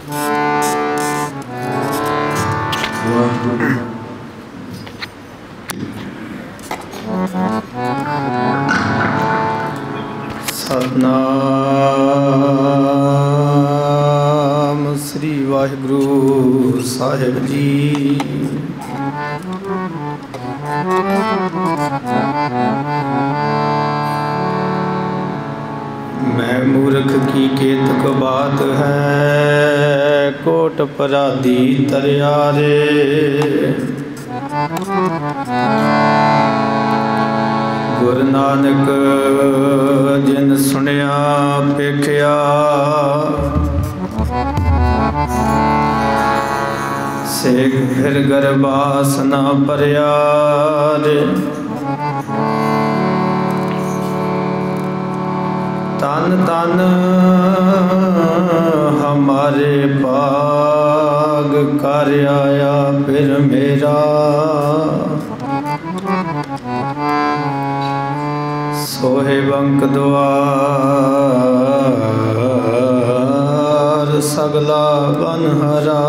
सतनाम श्री वाहिगुरु साहिब जी। मैं मूर्ख की केतक बात है, कोट पराधी तरियारे। गुरु नानक जिन सुनिया पेखिया, से फिर गरबास ना भरिया रे। तन तन हमारे भाग कर आया फिर मेरा, सोहे बंक द्वार सगला बनहरा।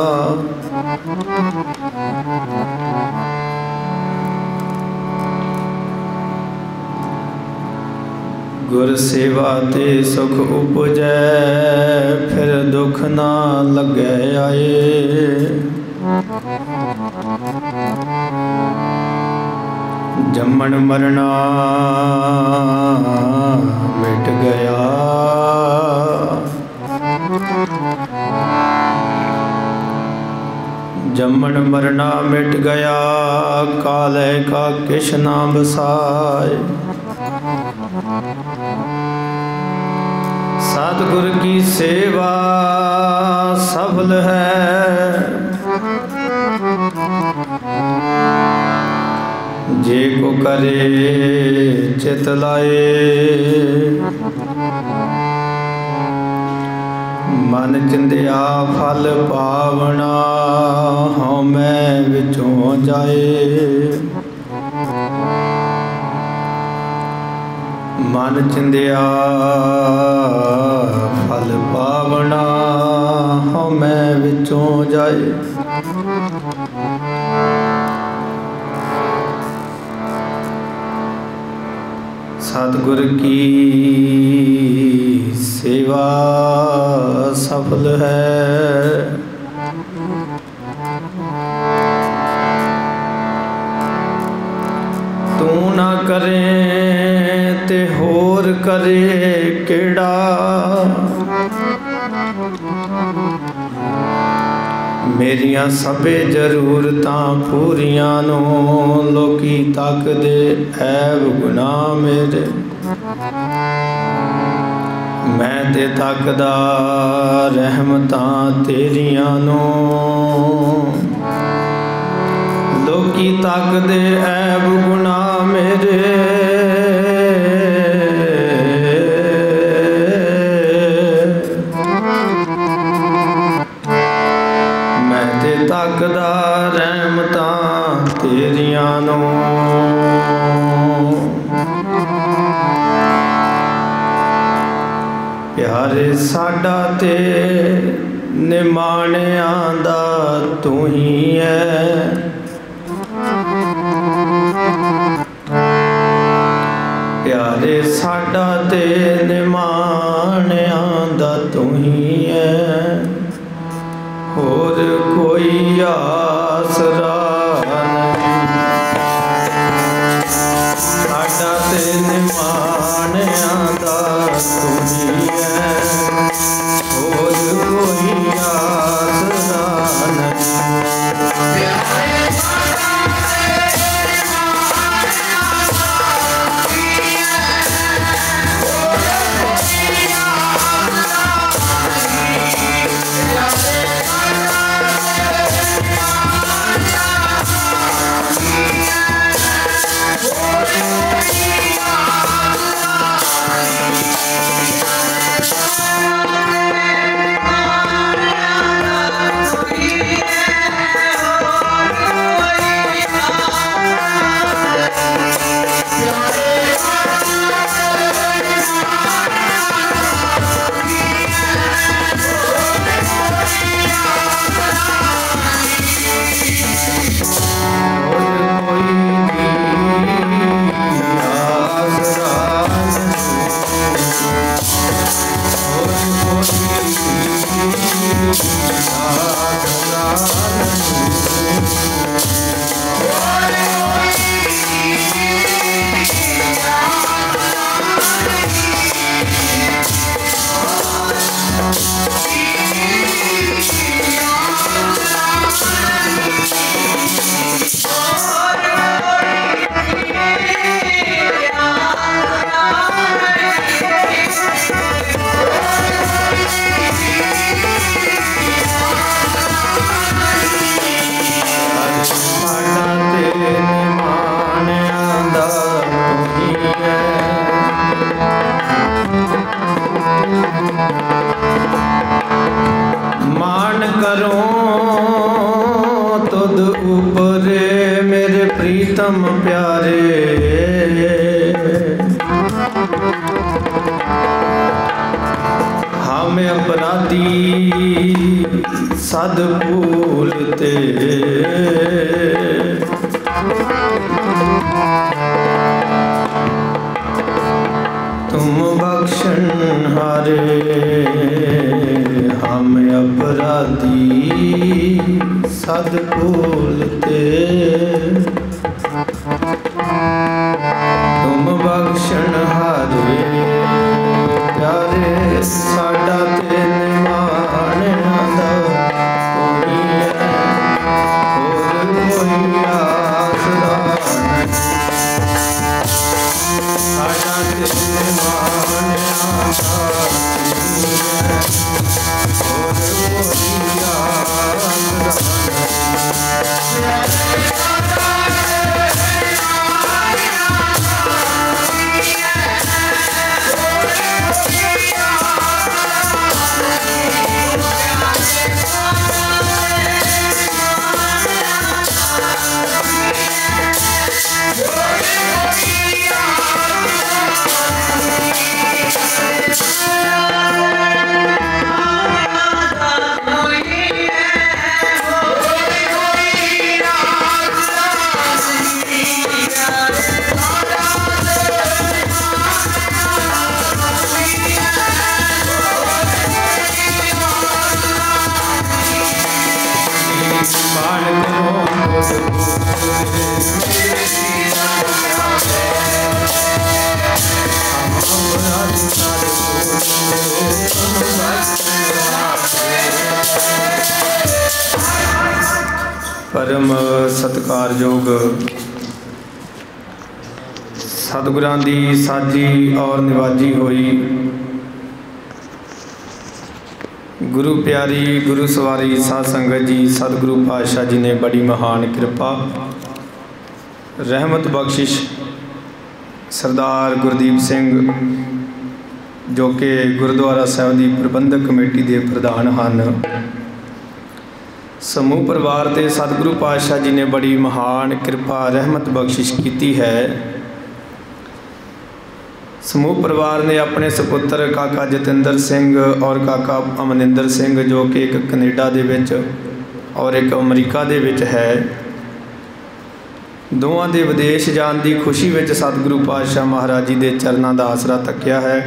गुर सेवा ते सुख उपजै, फिर दुख ना लगे आए। जम्मन मरना मिट गया, जम्मन मरना मिट गया, काले का किश ना बसाए। सतगुर की सेवा सफल है, जे को करे चित लाए। मन चिंदिया फल पावना, हाँ मैं विचों जाए। मन चिंदिया फल पावना, हाँ मैं विचों जाए। सतगुर की सेवा सफल है, तू ना करे ते होर करे केड़ा। मेरियां सबे जरूरतां पूरियां नो, लोकी तक दे ऐब गुनाह मेरे। मैं ते तकदा रहमतां तेरियां नो, लोकी तक दे ऐब गुनाह मेरे। तकदा रहमतां तेरियां नो, प्यारे साडा ते निमाणियां दा तू ही है। प्यारे साडा ते निमाणियां दा तू ही है, और कोई आसरा नहीं। साडा ते निमाणियां दा तू ही है, और कोई आसरा नहीं। Yeah. मान करो तुद ऊपरे मेरे प्रीतम प्यारे, हम अपराधी सद भूलते, तुम बख्शन हारे हम अपराधी सद भूलते, तुम बख्शन हारे प्यारे साडा ते निमाणियां दा कोई है होर कोई आसरा नहीं, साडा ते निमाणियां दा कोई है होर कोई आसरा परम सत्कारयोग सतगुरां दी साजी और निवाजी हुई गुरु प्यारी गुरु सवारी साध संगत जी, सतगुरु पातशाह जी ने बड़ी महान कृपा रहमत बख्शिश सरदार गुरदीप सिंह जो कि गुरुद्वारा साहिब की प्रबंधक कमेटी के प्रधान हैं, समूह परिवार के सतगुरु पातशाह जी ने बड़ी महान कृपा रहमत बख्शिश की है। समूह परिवार ने अपने सपुत्र काका जतिंदर सिंह और काका अमनिंदर सिंह जो कि एक कनेडा दे विच और एक अमरीका दे विच है, दोवां दे विदेश जाण की खुशी में सतगुरु पातशाह महाराज जी के चरणों का आसरा तकिया है।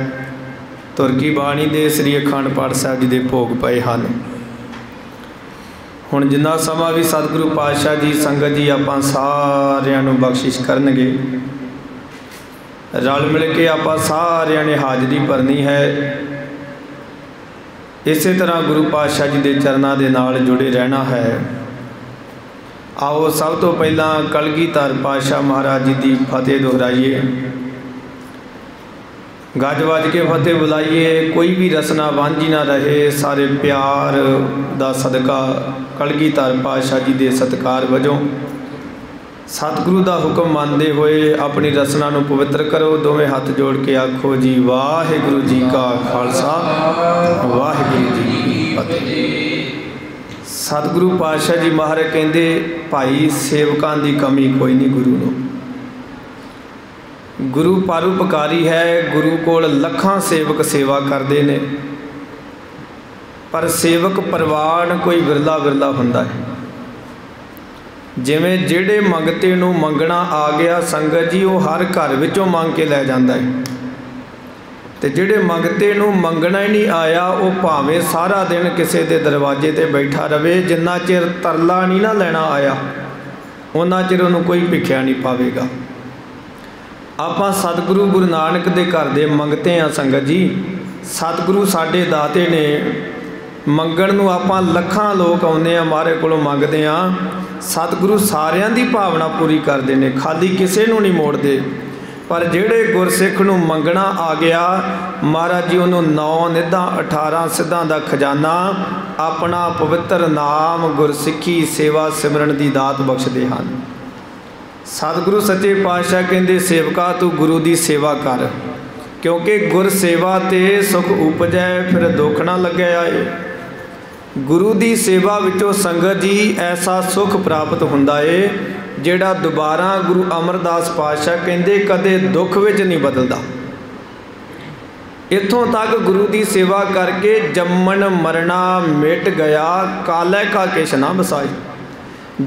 तुरकी बाणी के श्री अखंड पाठ साहिब जी के भोग पे हैं। हुण जिन्ना समा भी सतगुरु पातशाह जी संगत जी आपां सारिआं नूं बख्शिश करनगे, रल मिल के आपां सारिआं ने हाज़री भरनी है। इसे तरह गुरु पातशाह जी के चरणों के नाल जुड़े रहना है। आओ सब तो पहला कलगीधर पातशाह महाराज जी की फतेह दोहराइए, गज वज के फतेह बुलाइए। कोई भी रसना वांझी ना रहे, सारे प्यार दा सदका कलगीधर पातशाह जी के सत्कार वजों सतगुरु का हुक्म मानते हुए अपनी रसना नूं पवित्र करो। दोवें हाथ जोड़ के आखो जी वाहिगुरू जी का खालसा वाहिगुरू जी की फतेह। सतगुरु पातशाह जी महाराज कहते भाई सेवकां की कमी कोई नहीं गुरु नूं। गुरु परोपकारी है, गुरु कोल लखां सेवक सेवा करते हैं, पर सेवक परवान कोई विरला विरला हुंदा है। जिवें जिहड़े मंगते नूं मंगना आ गया संगत जी, वो हर घर विचों मंग के लै जांदा है। ਤੇ ਜਿਹੜੇ ਮੰਗਤੇ ਨੂੰ ਮੰਗਣਾ ਹੀ ਨਹੀਂ ਆਇਆ ਉਹ ਭਾਵੇਂ ਸਾਰਾ ਦਿਨ ਕਿਸੇ ਦੇ ਦਰਵਾਜ਼ੇ ਤੇ ਬੈਠਾ ਰਵੇ, ਜਿੰਨਾ ਚਿਰ ਤਰਲਾ ਨਹੀਂ ਨਾ ਲੈਣਾ ਆਇਆ ਉਹਨਾਂ ਚਿਰ ਉਹਨੂੰ ਕੋਈ ਭਿੱਖਿਆ ਨਹੀਂ ਪਾਵੇਗਾ। ਆਪਾਂ ਸਤਿਗੁਰੂ ਗੁਰੂ ਨਾਨਕ ਦੇ ਘਰ ਦੇ ਮੰਗਤੇ ਆ ਸੰਗਤ ਜੀ। ਸਤਿਗੁਰੂ ਸਾਡੇ ਦਾਤੇ ਨੇ। ਮੰਗਣ ਨੂੰ ਆਪਾਂ ਲੱਖਾਂ ਲੋਕ ਆਉਂਦੇ ਆ, ਮਹਾਰਾਜ ਕੋਲੋਂ ਮੰਗਦੇ ਆ। ਸਤਿਗੁਰੂ ਸਾਰਿਆਂ ਦੀ ਭਾਵਨਾ ਪੂਰੀ ਕਰਦੇ ਨੇ, ਖਾਲੀ ਕਿਸੇ ਨੂੰ ਨਹੀਂ ਮੋੜਦੇ। ਪਰ ਜਿਹੜੇ ਗੁਰਸਿੱਖ ਨੂੰ ਮੰਗਣਾ ਆ ਗਿਆ, ਮਹਾਰਾਜ ਜੀ ਉਹਨੂੰ 9 ਨਿੱਧਾਂ 18 ਸਿੱਧਾਂ ਦਾ ਖਜ਼ਾਨਾ, ਆਪਣਾ ਪਵਿੱਤਰ ਨਾਮ ਗੁਰਸਿੱਖੀ ਸੇਵਾ ਸਿਮਰਨ ਦੀ ਦਾਤ ਬਖਸ਼ਦੇ ਹਨ। ਸਤਿਗੁਰੂ ਸੱਚੇ ਪਾਤਸ਼ਾਹ ਕਹਿੰਦੇ, ਸੇਵਕਾ ਤੂੰ ਗੁਰੂ ਦੀ ਸੇਵਾ ਕਰ, ਕਿਉਂਕਿ ਗੁਰ ਸੇਵਾ ਤੇ ਸੁਖ ਉਪਜੈ, ਫਿਰ ਦੁੱਖ ਨਾ ਲੱਗਿਆ ਏ। ਗੁਰੂ ਦੀ ਸੇਵਾ ਵਿੱਚੋਂ ਸੰਗਤ ਜੀ ਐਸਾ ਸੁਖ ਪ੍ਰਾਪਤ ਹੁੰਦਾ ਏ ਜਿਹੜਾ ਦੁਬਾਰਾ ਗੁਰੂ ਅਮਰਦਾਸ ਪਾਤਸ਼ਾਹ ਕਹਿੰਦੇ ਕਦੇ ਦੁੱਖ ਵਿੱਚ ਨਹੀਂ ਬਦਲਦਾ। ਇੱਥੋਂ ਤੱਕ ਗੁਰੂ ਦੀ ਸੇਵਾ ਕਰਕੇ ਜੰਮਣ ਮਰਨਾ ਮਿਟ ਗਿਆ, ਕਾਲੈ ਕਾ ਕਿਛ ਨਾ ਬਸਾਈ।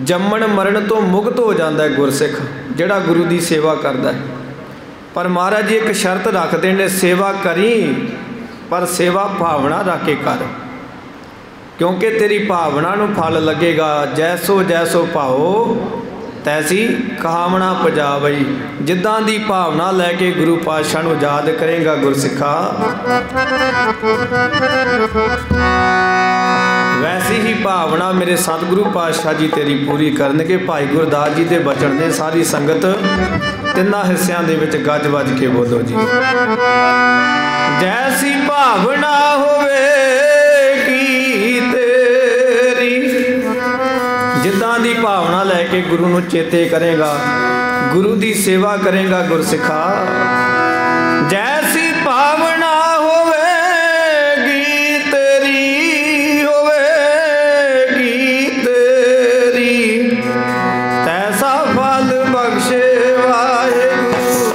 ਜੰਮਣ ਮਰਨ ਤੋਂ ਮੁਕਤ ਹੋ ਜਾਂਦਾ ਹੈ ਗੁਰਸਿੱਖ ਜਿਹੜਾ ਗੁਰੂ ਦੀ ਸੇਵਾ ਕਰਦਾ ਹੈ। ਪਰ ਮਹਾਰਾਜ ਜੀ ਇੱਕ ਸ਼ਰਤ ਰੱਖਦੇ ਨੇ, ਸੇਵਾ ਕਰੀ ਪਰ ਸੇਵਾ ਭਾਵਨਾ ਰੱਖ ਕੇ ਕਰ, ਕਿਉਂਕਿ ਤੇਰੀ ਭਾਵਨਾ ਨੂੰ ਫਲ ਲੱਗੇਗਾ। ਜੈਸੋ ਜੈਸੋ ਭਾਓ ਤੈਸੀ ਕਾਮਨਾ ਪਜਾਵਈ। ਜਿੱਦਾਂ ਦੀ ਭਾਵਨਾ ਲੈ ਕੇ ਗੁਰੂ ਪਾਤਸ਼ਾਹ ਨੂੰ ਯਾਦ ਕਰੇਗਾ ਗੁਰਸਿੱਖਾ, ਵੈਸੀ ਹੀ ਭਾਵਨਾ ਮੇਰੇ ਸਤਿਗੁਰੂ ਪਾਤਸ਼ਾਹ ਜੀ ਤੇਰੀ ਪੂਰੀ ਕਰਨਗੇ। ਭਾਈ ਗੁਰਦਾਸ ਜੀ ਦੇ ਬਚਨ ਦੇ ਸਾਰੀ ਸੰਗਤ ਤਿੰਨਾਂ ਹਿੱਸਿਆਂ ਦੇ ਵਿੱਚ ਗੱਜ ਵੱਜ ਕੇ ਬੋਲੋ ਜੀ। ਜੈਸੀ ਭਾਵਨਾ ਹੋਵੇਗੀ ਤੇਰੀ, ਜਿੱਦਾਂ ਦੀ ਭਾਵਨਾ ਲੈ ਕੇ ਗੁਰੂ ਨੂੰ ਚੇਤੇ ਕਰੇਗਾ, ਗੁਰੂ ਦੀ ਸੇਵਾ ਕਰੇਗਾ ਗੁਰਸਿੱਖਾ। ਜੈਸੀ ਭਾਵਨਾ ਹੋਵੇਗੀ ਤੇਰੀ, ਹੋਵੇਗੀ ਤੇਰੀ, ਤੈਸਾ ਫਲ ਬਖਸ਼ੇ ਵਾਹਿਗੁਰੂ।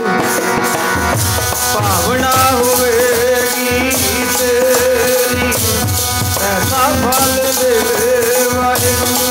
ਭਾਵਨਾ ਹੋਵੇਗੀ ਤੇਰੀ, ਤੈਸਾ ਫਲ ਦੇ ਵਾਹਿਗੁਰੂ।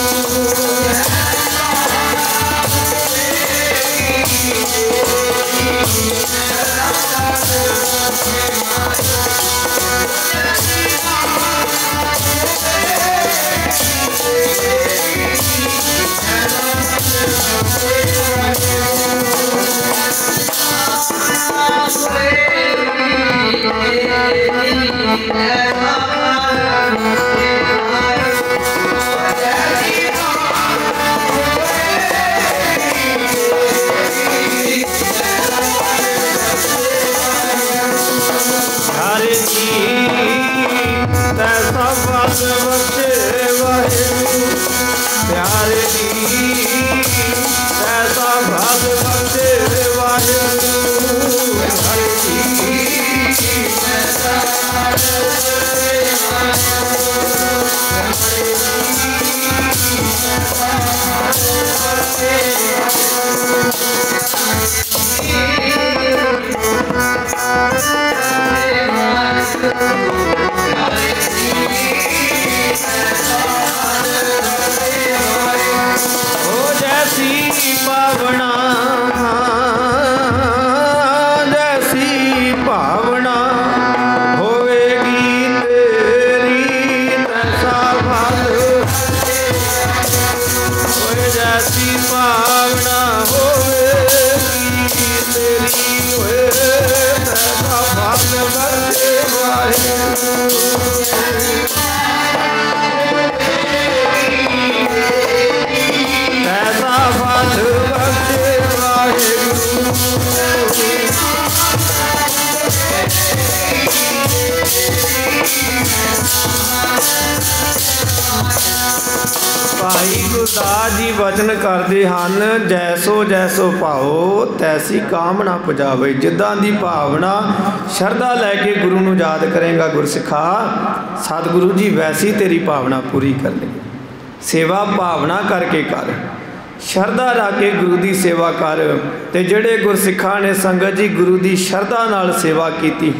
ਭਾਈ ਗੁਰਦਾਸ ਜੀ ਵਚਨ ਕਰਦੇ ਹਨ, ਜੈਸੋ ਜੈਸੋ ਭਾਓ ਤੈਸੀ ਕਾਮਨਾ ਪੁਜਾਵੇ। ਜਿੱਦਾਂ ਦੀ ਭਾਵਨਾ ਸ਼ਰਧਾ ਲੈ ਕੇ ਗੁਰੂ ਨੂੰ ਯਾਦ ਕਰੇਗਾ ਗੁਰਸਿੱਖਾ, ਸਤਿਗੁਰੂ ਜੀ ਵੈਸੀ ਤੇਰੀ ਭਾਵਨਾ ਪੂਰੀ ਕਰਨਗੇ। ਸੇਵਾ ਭਾਵਨਾ ਕਰਕੇ ਕਰ, ਸ਼ਰਧਾ ਰੱਖ ਕੇ ਗੁਰੂ ਦੀ ਸੇਵਾ ਕਰ। ਤੇ ਜਿਹੜੇ ਗੁਰਸਿੱਖਾਂ ਨੇ ਸੰਗਤ ਜੀ ਗੁਰੂ ਦੀ ਸ਼ਰਧਾ ਨਾਲ ਸੇਵਾ ਕੀਤੀ,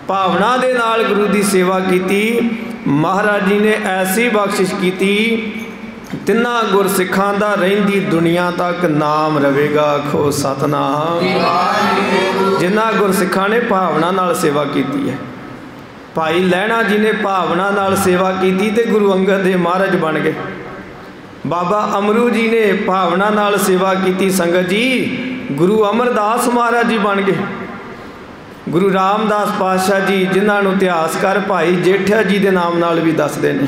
ਭਾਵਨਾ ਦੇ ਨਾਲ ਗੁਰੂ ਦੀ ਸੇਵਾ ਕੀਤੀ, ਮਹਾਰਾਜ ਜੀ ਨੇ ਐਸੀ ਬਖਸ਼ਿਸ਼ ਕੀਤੀ तिन्ना गुरसिखां दा रहिंदी दुनिया तक नाम रवेगा। आखो सतनाम। जिन्ना गुरसिखां ने भावना नाल सेवा की है, भाई लहणा जी ने भावना नाल सेवा की ते गुरु अंगद देव महाराज बन गए। बाबा अमरू जी ने भावना नाल सेवा की, संगत जी गुरु अमरदास महाराज जी बन गए। गुरु रामदास पातशाह जी जिन्होंने इतिहासकार भाई जेठा जी के नाम नाल भी दसते हैं,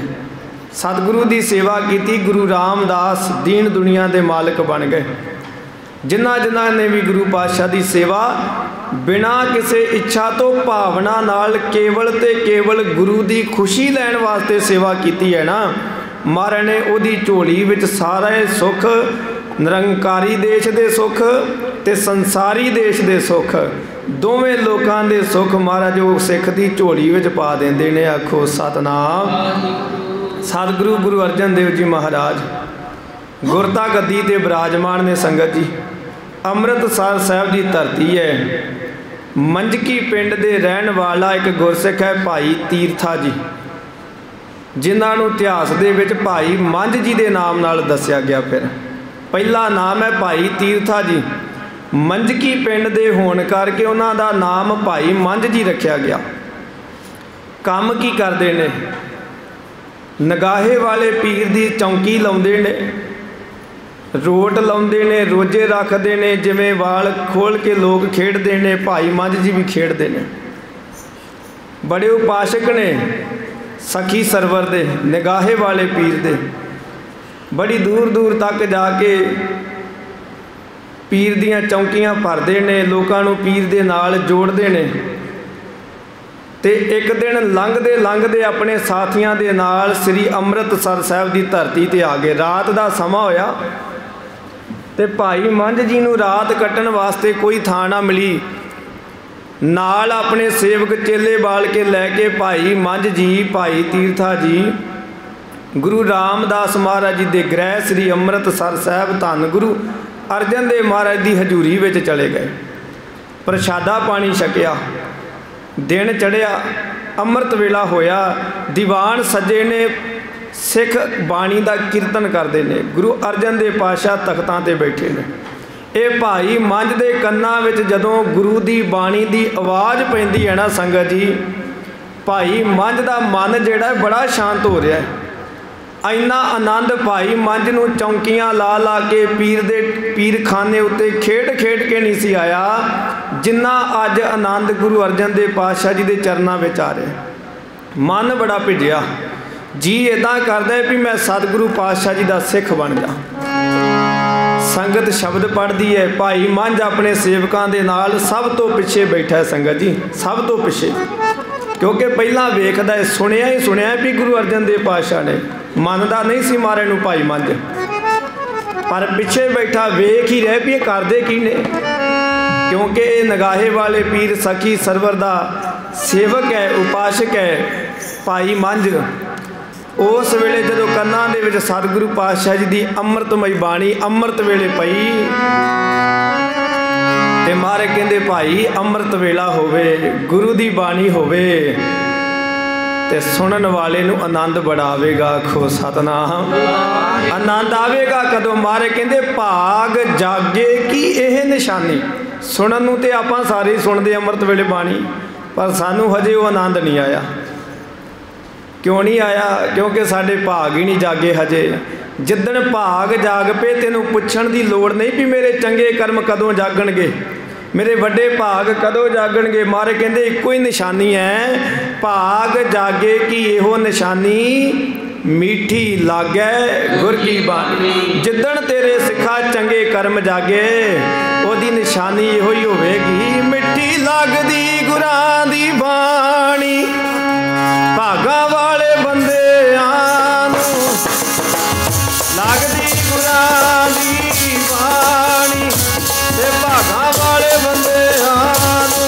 सतगुरु की सेवा की। गुरु रामदास दीन दुनिया के मालिक बन गए। जिन्हां ने भी गुरु पातशाह की सेवा बिना किसी इच्छा तो भावना नाल केवल ते केवल गुरु की खुशी लैण वास्ते सेवा की है ना, महाराज ने उहदी झोली विच सारे सुख, निरंकारी देश के सुख ते संसारी देश के सुख, दोवें लोगों के सुख महाराज वो सिख की झोली विच पा देंदे ने। आखो सतनाम। सतगुरु गुरु अर्जन देव जी महाराज गुरता गद्दी ते विराजमान ने। संगत जी अमृतसर साहब की धरती है। मंजकी पिंड दे रहन वाला एक गुरसिख है भाई तीरथा जी, जिन्होंने इतिहास दे विच भाई मंझ जी के नाम नाल दस्या गया। फिर पहला नाम है भाई तीरथा जी। मंजकी पिंड दे होने करके उन्हों का नाम भाई मंझ जी रखा गया। काम की करते ने? नगाहे वाले पीर की चौंकी लाउंदे ने, रोट लाउंदे ने, रोजे रखते ने, जिमें वाल खोल के लोग खेडते ने, भाई मंझ जी भी खेडते ने। बड़े उपासक ने सखी सरवर दे, नगाहे वाले पीर दे। बड़ी दूर दूर तक जाके पीर दियां चौंकियां भरते ने, लोगों पीर दे नाल जोड़ते ने। ते एक दिन लंघते लंघते अपने साथियों के नाल श्री अमृतसर साहब की धरती ते आ गए। रात का समा होया ते भाई मंझ जी नूं रात कट्टण वास्ते कोई थां ना मिली। नाल अपने सेवक चेले बाल के लैके भाई मंझ जी, भाई तीरथा जी गुरु रामदास महाराज जी के गृह श्री अमृतसर साहब धन गुरु अर्जन देव महाराज की हजूरी में चले गए। प्रशादा पानी छकिया, दिन चढ़िया, अमृत वेला होया। दीवान सजे ने सिख बाणी का कीर्तन करते हैं। गुरु अर्जन देव पातशाह तख्तां ते बैठे ने। ये भाई मंझ के कन्नां विच जदों गुरु की बाणी की आवाज़ पैंदी है ना संगत जी, भाई मंझ का मन जिहड़ा बड़ा शांत हो रहा है। इन्ना आनंद भाई मंझ नूं चौंकियां ला ला के पीर खाने उत्ते खेड खेड के नहीं सी आया, जिन्ना अज आनंद गुरु अर्जन देव पातशाह जी के चरणों में आ रहा। मन बड़ा भिजिया, जी इदा करदा है भी मैं सतगुरु पातशाह जी का सिख बन जा। संगत शब्द पढ़ती है, भाई मंझ अपने सेवकों के नाल सब तो पिछे बैठा है। संगत जी सब तो पिछे, क्योंकि पहला वेखदा है, सुनिया ही सुनिया भी गुरु अर्जन देव पातशाह ने, मनदा नहीं सी मारे नूं भाई मंझ, पर पिछे बैठा वेख ही रह भी करदे की ने। क्योंकि नगाहे वाले पीर सखी सरवर दा सेवक है, उपासक है भाई मंझ। उस वेले जदों कन्नां दे विच सतगुरु पातशाह जी की अमृतमई बाणी अमृत वेले पई ते मारे कहंदे भाई अमृत वेला होवे, गुरु की बाणी होवे ते सुनन वाले नूं आनंद बड़ा आवेगा। आखो सतनाम। आनंद आवेगा कदों? मारे कहंदे भाग जागे की यह निशानी। सुनन नूं ते आपां सारे सुनदे अमृत वेले बाणी, पर सानू हजे वो आनंद नहीं आया। क्यों नहीं आया? क्योंकि साडे भाग ही नहीं जागे हजे। जिद्दण भाग जाग पे तेनों पुछण की लोड़ नहीं भी मेरे चंगे कर्म कदों जागणगे, मेरे वड्डे भाग कदों जागणगे। मारे कहंदे इक्को ही निशानी है, भाग जागे की इहो निशानी मीठी लागै गुर की बाणी। जिद्दण तेरे सिखा चंगे कर्म जागे, ओदी निशानी इहो ही होवेगी, मिठी लगदी गुरां दी बाणी। भागा वाले बंदे आनू लगदी गुरां दी बाणी, ते भागा वाले बंदे आनू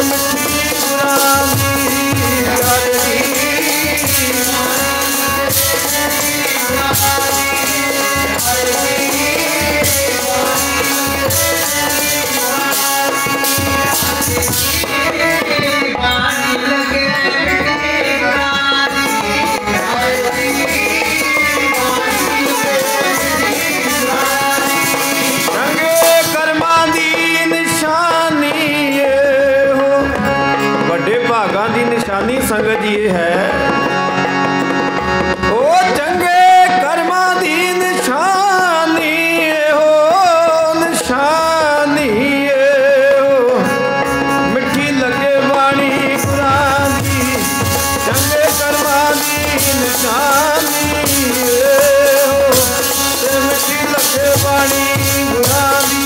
मिठी गुरां दी अरजी संगत जी है ओ चंगे कर्मा दी निशानी हो निशानी हो मिठी लगे बाणी गुरां दी चंगे कर्मा दी निशानी हो ते मिठी लगे बाणी गुरां दी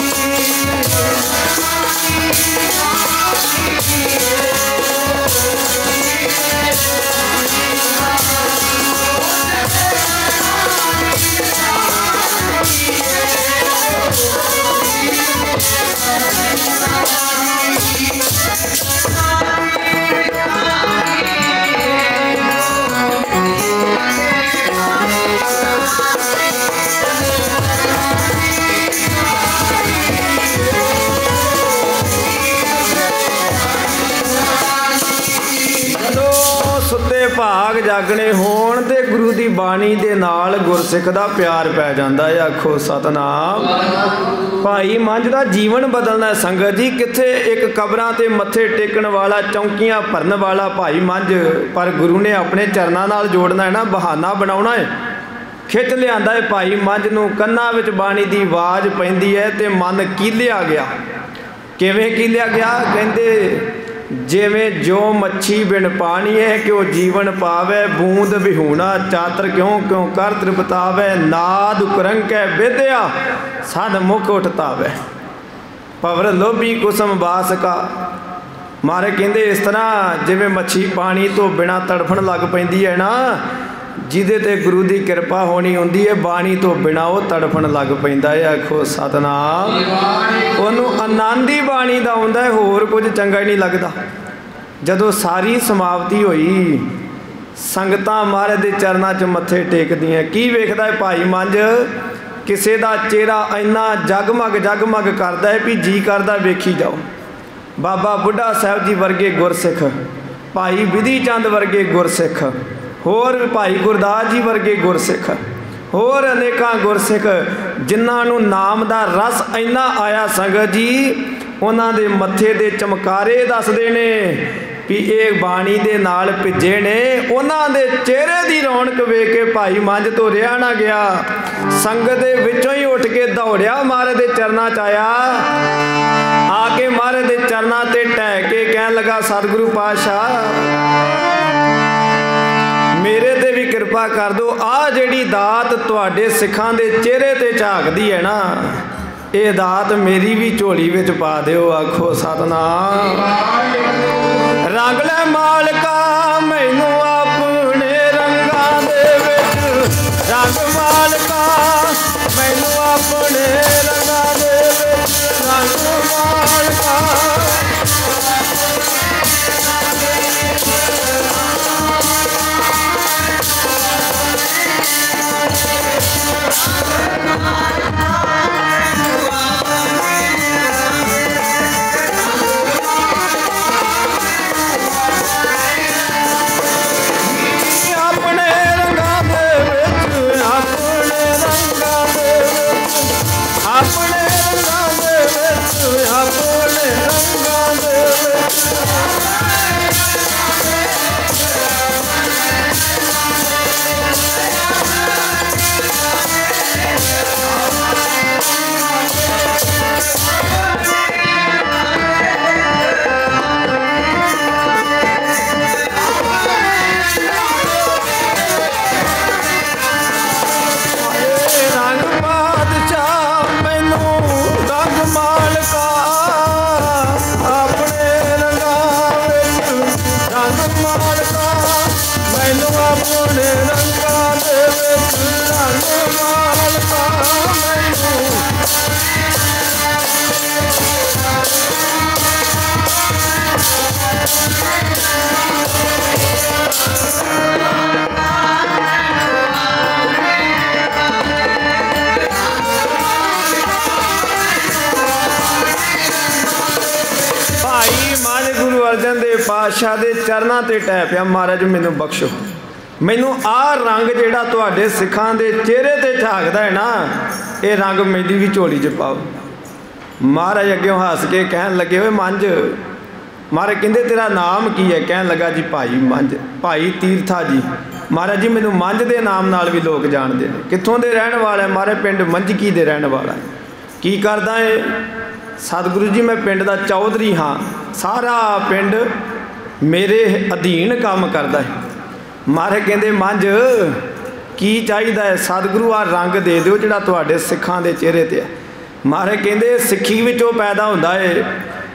भाग जागने होण ते गुरु दी बाणी दे नाल गुरसिख दा प्यार पै जांदा है। आखो सतनाम। भाई मंझ दा जीवन बदलना है संगत जी। किथे एक कबरां ते मत्थे टेकण वाला चौंकियां भरन वाला भाई मंझ, पर गुरु ने अपने चरनां नाल जोड़ना है ना, बहाना बनाउणा है, खिच लिआंदा है भाई मंझ नूं। कन्नां विच बाणी दी आवाज़ पैंदी है ते मन कीलिया गया। किवें कीलिया गया? कहंदे जिवें जो मच्छी बिन पानी है क्यों जीवन पावे, बूंद बिहूना चातर क्यों क्यों कर तृपतावे, नाद कुरंक है विद्या सद मुख उठतावे, पवर लोभी कुसम बास का। मारे कहंदे इस तरह जिवें मच्छी पानी तो बिना तड़फण लग पैंदी है ना, जिदे ते गुरु की कृपा होनी होंदी है, बाणी तो बिना वो तड़फण लग पैंदा है। आखो सतनाम। उन्होंने आनंद ही बाणी का आउंदा है, होर कुछ चंगा ही नहीं लगता। जदों सारी समाप्ति होई, संगतां महाराज के चरणों च मत्थे टेकदियां, की वेखदा है भाई मंझ? किसी का चेहरा इन्ना जगमग जगमग करता है भी जी करदा वेखी जाओ। बाबा बुढ़ा साहब जी वर्गे गुरसिख, भाई विधि चंद वर्गे गुरसिख, होर भाई गुरदास जी वर्गे गुरसिख, होर अनेकां गुरसिख जिन्हां नूं नाम दा रस इन्ना आया संगत जी, उन्हां दे मत्थे दे चमकारे दसदे ने भी ये बाणी दे नाल भिजे ने। उन्हां दे चेहरे दी रौनक वेख के भाई मंझ तो रिहा ना गया, संगत दे विचों ही उठ के दौड़िया महाराज दे चरनां च आया, आके महाराज दे चरनां ते ढह के कहन लगा, सतगुरु पातशाह मेरे ते भी कृपा कर दो। आ जिहड़ी दात तुहाडे सिखां दे चेहरे ते झाकदी है ना, ये दात मेरी भी झोली विच पा दिओ। आखो सतनाम। रंग ले मालका मैनू अपने रंगां दे विच, रंग मालका मैनू अपने रंगां दे विच, रंग मालका अर्जन देव पातशाह के चरणों ते टह पिया, महाराज मैनू बख्शो, मैनू आ रंग जिहड़ा तुहाडे सिखां दे चेहरे ते झाकदा है ना, ये रंग मेरी भी झोली च पाओ। महाराज अग्यों हस के कहन लगे, ओए मंझ, महाराज कहंदे तेरा नाम की है? कहन लगा जी भाई मंझ, भाई तीरथा जी। महाराज जी मैनू मंझ के नाम नाल भी लोग जानते हैं। कित्थों दे रहण वाला है? महाराज पिंड मंझकी दे रहण वाला है। की करदा है? सतगुरु जी मैं पिंड दा चौधरी हाँ, सारा पिंड मेरे अधीन काम करदा है। महाराज कहंदे मंझ की चाहिदा है? सतगुरु आ रंग दे दिओ जिहड़ा तुहाडे सिखां दे चेहरे ते है। महाराज कहंदे सिੱਖੀ विचों पैदा हुंदा है,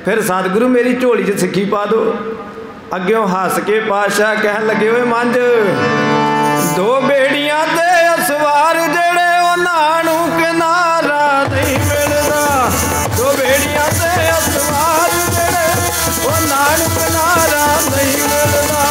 फिर सतगुरु मेरी झोली च सिੱਖੀ पा दो। अग्यों हस के पातशाह कहन लगे, ओए मंझ, दो बेड़ियां ते असवार जेड़े उन्हां नूं किनारा नहीं मिलदा, दो बेड़ियां ते असवार जेड़े उन्हां नूं किनारा नहीं मिलदा।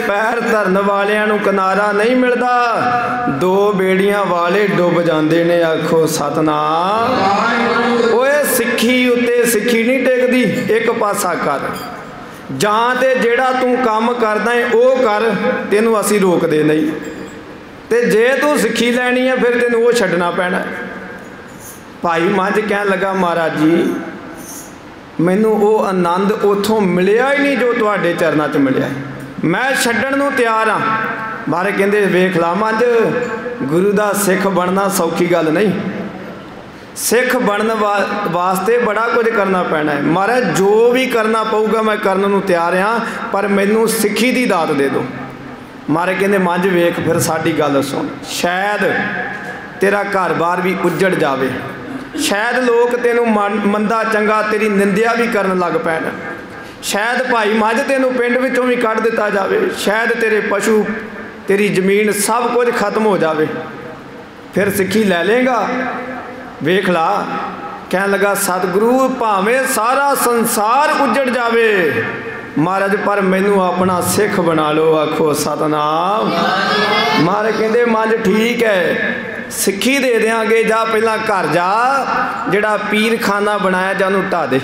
पैर धरन वालियां नूं किनारा नहीं मिलता, दो बेड़ियां वाले डुब जाते ने। आखो सतनाम। ओए सिੱਖੀ उत्ते सिੱਖੀ नहीं टिकदी, एक पासा कर, जां ते जेड़ा तू काम करदा है वो कर, तेनू असी रोकदे नहीं, ते जे तू सिੱਖੀ लैनी है फिर तेनू वो छड्डना पैना। भाई मंझ कहन लगा, महाराज जी मैनू वो आनंद उथों मिलिया ही नहीं जो तुहाडे चरनां च मिलिया, मैं छड्डण नूं तैयार हाँ। महाराज कहंदे वेख ला मंझ, गुरु दा सिख बनना सौखी गल नहीं, सिख बनने वास्ते बड़ा कुछ करना पैना है। महाराज जो भी करना पऊगा मैं करने नूं तैयार हाँ, पर मैनू सिੱਖੀ दी दात दे दो। महाराज कहंदे मंझ वेख फिर साडी गल सुन, शायद तेरा घर बार भी उजड़ जावे, शायद लोग तेनू मंदा चंगा तेरी निंदिया भी करन लग पैण, शायद भाई मंझ तेनू पिंड विचों भी कढ़ दिता जाए, शायद तेरे पशु तेरी जमीन सब कुछ खत्म हो जाए, फिर सिੱਖੀ लै लेगा? वेख ला। कहन लगा सतगुरु भावें सारा संसार उजड़ जाए महाराज, पर मैनू अपना सिख बना लो। आखो सतनाम। महाराज कहंदे मंझ ठीक है, सिੱਖੀ दे देंगे, जा पहला घर जा, जिहड़ा पीर खाना बनाया जा उहनूं ढा दे।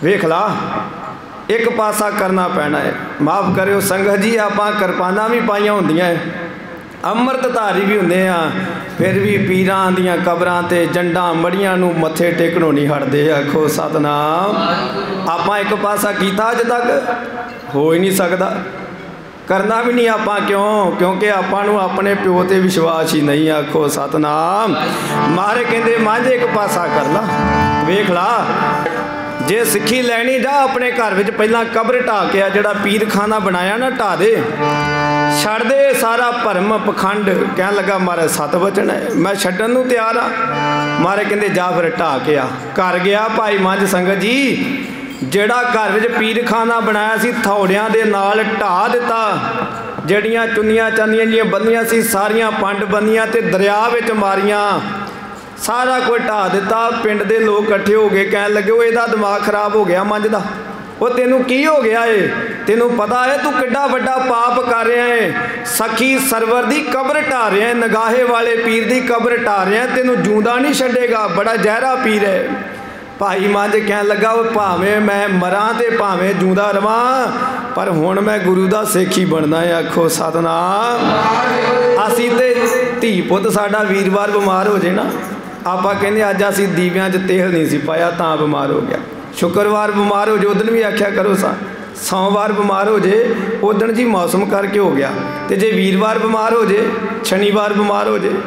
वेख ला, एक पासा करना पैना है। माफ़ करियो संगत जी, आपां किरपाना भी पाइया होंदियां, अमृतधारी भी होंदे आ, फिर भी पीरां दियां कबरां ते जंडां मड़ियां नूं मत्थे टेकणों नहीं हटदे। आखो सतनाम। आपां एक पासा कीता अज तक हो ही नहीं सकदा, करना भी नहीं आपां, क्यों? क्योंकि आपां नूं अपने प्यो ते विश्वास ही नहीं। आखो सतनाम। मारे कहंदे मंझ एक पासा कर ला, वेख ला, जे सिੱਖੀ लैनी जा अपने घर में पहला कब्र ढा के आ, जिहड़ा पीर खाना बनाया ना ढा दे, छड़ दे सारा भरम पखंड। कहन लगा महाराज सत वचन है, मैं छड्डण नूं तैयार हाँ। महाराज कहंदे जा फिर ढा के आ। घर गया भाई मंझ संगत जी, जिहड़ा घर में पीर खाना बनाया सी थौड़ियां दे नाल ढा दिता, जड़ियां चुनियां चांदियां जिहियां बंदियां सी सारियां पंड बंदियां ते दरिया विच मारियां, सारा कुछ ढा दिता। पिंड के लोग इकट्ठे हो गए, कहन लगे वो इहदा दिमाग खराब हो गया मंझ दा, वो तेनू की हो गया है? तेनू पता है तू किड्डा वड्डा पाप कर रहा है, सखी सरवर दी कब्र ढा रहा है, नगाहे वाले पीर दी कब्र ढा रहा है, तेनू जूंदा नहीं छड्डेगा, बड़ा जहरा पीर है। भाई मंझ कह लगा वो भावें मैं मरा तो भावें जूंदा रवां पर हुण मैं गुरु दा सिख ही बनना है। आखो सतनाम। असी ते धी पुत साडा वीरवार बीमार हो जाए ना आपां कहंदे अज असी दीवियां च तेल नहीं सी पाया तां बीमार हो गया। शुक्रवार बीमार हो जाए उदन भी आख्या करो सा। सोमवार बीमार हो जाए उदन जी मौसम करके हो गया। तो जे वीरवार बीमार हो जाए शनिवार बीमार हो जाए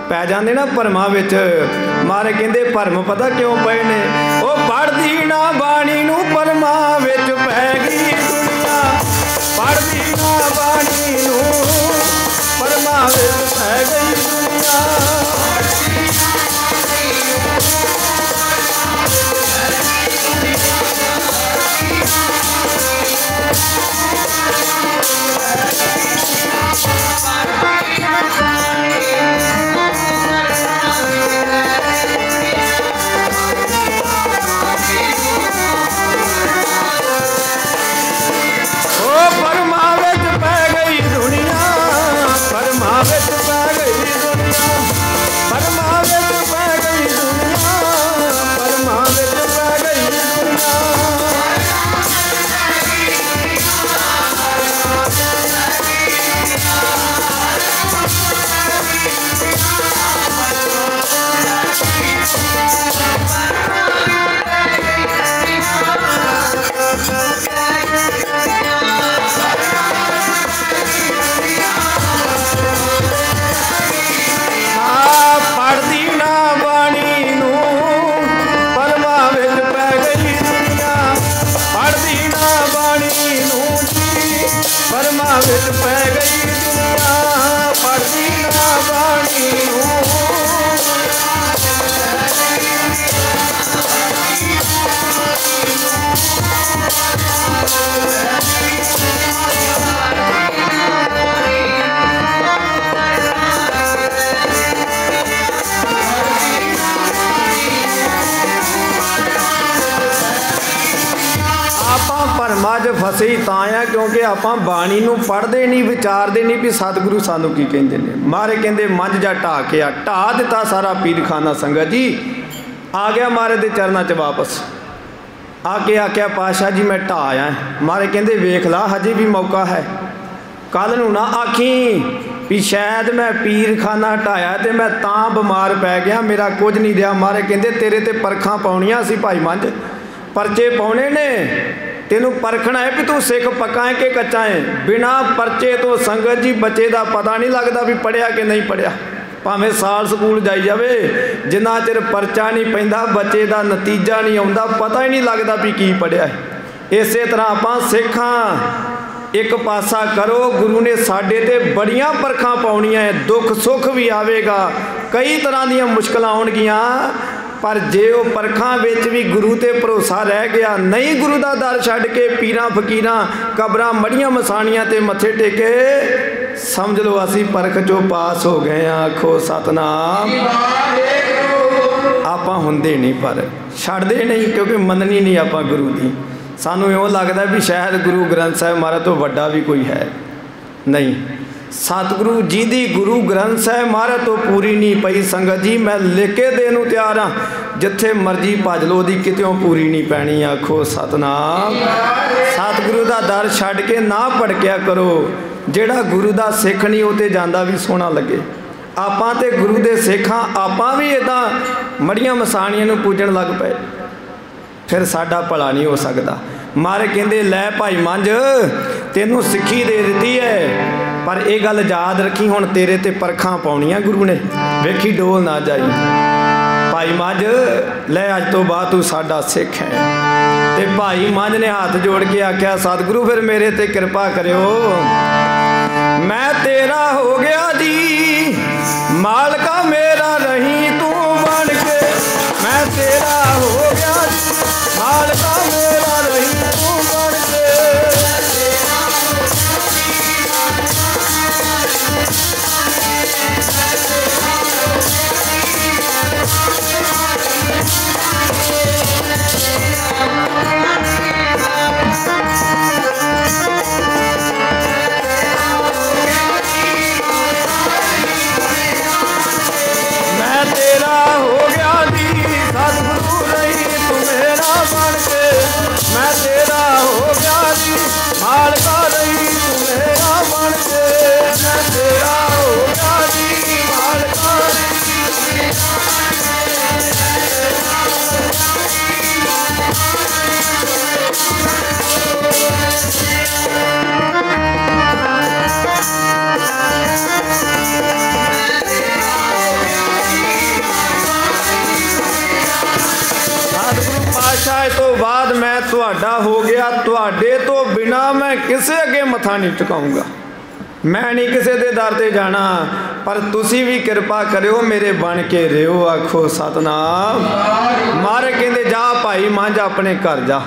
पै जाते ना भरमां विच। मारे कहंदे भरम पता क्यों पे ने ओ पढ़दी ना बाणी नूं भरमां विच पै गई दुनिया। पढ़दी ना बाणी नूं भरमां विच पै गई दुनिया। भरमां फसे ही तां आ क्योंकि आपां बाणी नूं पढ़दे नहीं विचारदे नहीं भी सतगुरु सानू की कहंदे ने। मारे कहंदे मंझ जा ढा के आ ढा दिता सारा पीरखाना। संगत जी आ गया मारे दे चरनां च वापस आके आख्या पातशाह जी मैं ढा आया। मारे कहंदे वेख ला हजे भी मौका है कल नूं ना आखी भी शायद मैं पीरखाना ढाया तो मैं तां बीमार पै गया मेरा कुछ नहीं दिया। मारे कहंदे तेरे ते परखां पाउणियां सी भाई मंझ परचे पाउणे ने तेनू परखना है भी तू सिख पक्का है कि कच्चा है। बिना परचे तो संगत जी बच्चे का पता नहीं लगता भी पढ़िया कि नहीं पढ़िया। भावें साल स्कूल जाई जावे जिन्ना चिर परचा नहीं पैंदा बच्चे का नतीजा नहीं आता पता ही नहीं लगता भी की पढ़िया है। इस तरह आपां सिखां एक पासा करो गुरु ने साडे ते बड़ियां परखां पाउणियां है। दुख सुख भी आवेगा कई तरह दीयां मुश्किलां आउणगियां पर जे वो परखां विच भी गुरु ते भरोसा रह गया नहीं गुरु का दर छड्ड के पीरां फकीरां कबरां मड़ियां मसाणियां ते मत्थे टेके समझ लो असी परख चो पास हो गए। आखो सतनाम। आपां हुंदे नहीं पर छड्डदे नहीं क्योंकि मननी नहीं आपां गुरु दी। सानू इउं लगदा भी शायद गुरु ग्रंथ साहिब महाराज तो वड्डा भी कोई है नहीं। सतगुरु जी दी गुरु ग्रंथ साहिब महाराज तो पूरी नहीं पई। संगत जी मैं लिख के देण नूं तैयार हाँ जिथे मर्जी भज लो दी कितों पूरी नहीं पैनी। आखो सतनाम। सतगुरु का दर छड्ड के ना भड़किया करो। जिहड़ा गुरु का सिख नहीं वो तो जांदा भी सोहना लगे। आपां ते गुरु दे सिख हां आपां भी इदां मड़ियां मसाणियां नूं पूजण लग पए फिर साडा भला नहीं हो सकता। मारे कहंदे लै भाई मंझ तेनू सिक्खी दे दी है पर यह गल याद रखी हुण तेरे ते परखां पाउणियां गुरु ने वेखी डोल ना जाई। भाई मंझ लै अज तो बाद तू साडा सिख है। ते भाई मंझ ने हाथ जोड़ के आख्या सतगुरु फिर मेरे ते कृपा करियो मैं तेरा हो गया जी मालका मेरा रही तू बन के। मैं तेरा हो गया मालका मेरा रही तू बन के। मैं तेरा हो गया जी सतगुरु रही तू तुहाडा हो गया, तुहाडे तो बिना मैं किसे अगे मथा नहीं टिकाऊंगा। मैं नहीं किसी के दर ते जाना, पर तुसी भी कृपा करियो मेरे बन के रियो। आखो सतनाम। महाराज कहते जा भाई मंझ अपने घर जा।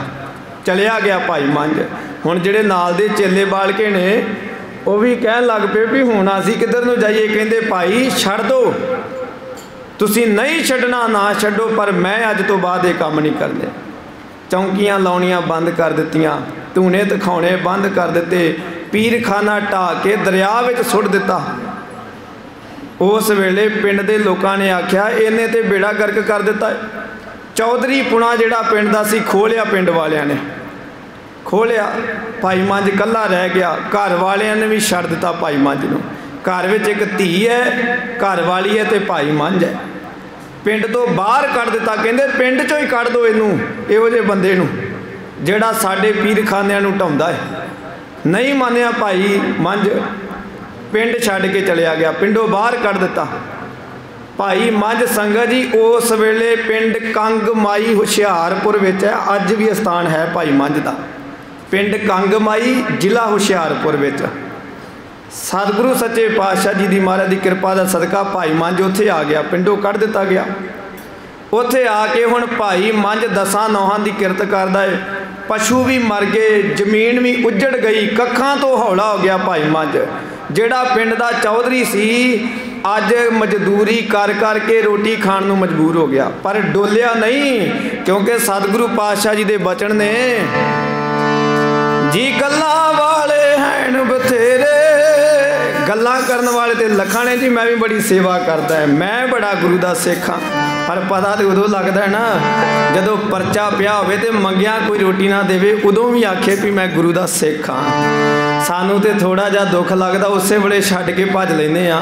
चलिया गया भाई मंझ। हुण जिहड़े नाल दे चेले बाल के ने वो भी कहन लग पे भी हुण असीं किधर नूं जाइए। कहंदे भाई छड्ड दो, तुसी नहीं छड्डना ना छड्डो, पर मैं अज तो बाद ये काम नहीं करने। चौंकियां लाउणियां बंद कर दित्तियां, धूने दिखाने बंद कर दिते, पीरखाना ढा के दरिया विच सुट दिता। उस वेले पिंड दे लोकां ने आख्या इन्हें ते बेड़ा गर्क कर दिता है। चौधरी पुणा जिहड़ा पिंड दा सी खोलिया, पिंड वालियां ने खोलिया। भाई मंझ कल्ला रह गया। घर वालियां ने भी छड्ड दिता भाई मंझ नूं। घर विच एक धी है, घर वाली है ते भाई मंझ है। पिंड तो बाहर कढ़ दिता। कहंदे पिंड चों ही कढ़ दो इनू, इहो जे बंदे नूं जिहड़ा साडे पीरखानिਆਂ नूं ढाउंदा है। नहीं मानिया भाई मंझ, पिंड छड्ड के चलिया गया, पिंडों बाहर कढ़ दिता। भाई मंझ संगत जी उस वेले पिंड कंग माई हुशियारपुर विच है, अज भी स्थान है भाई मंझ दा। पिंड कंग माई जिला हुशियारपुर विच। सतगुरु सच्चे पातशाह जी की महाराज की कृपा का सदका भाई मंझ उत्थे आ गया, पिंडों कढ़ दिता गया। उत्थे आके हुण भाई मंझ 10 नौहां की किरत करदा है। पशु भी मर गए, जमीन भी उजड़ गई, कखां तो हौला हो गया भाई मंझ। जिहड़ा पिंड दा चौधरी सी अज मजदूरी कर कर के रोटी खाण नूं मजबूर हो गया, पर डोलिया नहीं, क्योंकि सतगुरु पातशाह जी दे बचन ने जी गल्लां वाले हैन बथेरे। गल्लां करन वाले ते लखां ने जी। मैं भी बड़ी सेवा करदा है, मैं बड़ा गुरु दा सिख हाँ, पर पता तो उदों लगता है ना जदों परचा पिया होवे ते मंगिया कोई रोटी ना देवे, उदों भी आखे भी मैं गुरु दा सिख हाँ। सानू तो थोड़ा जा दुख लगता, उस वेले छड्ड के भज लैंदे आ।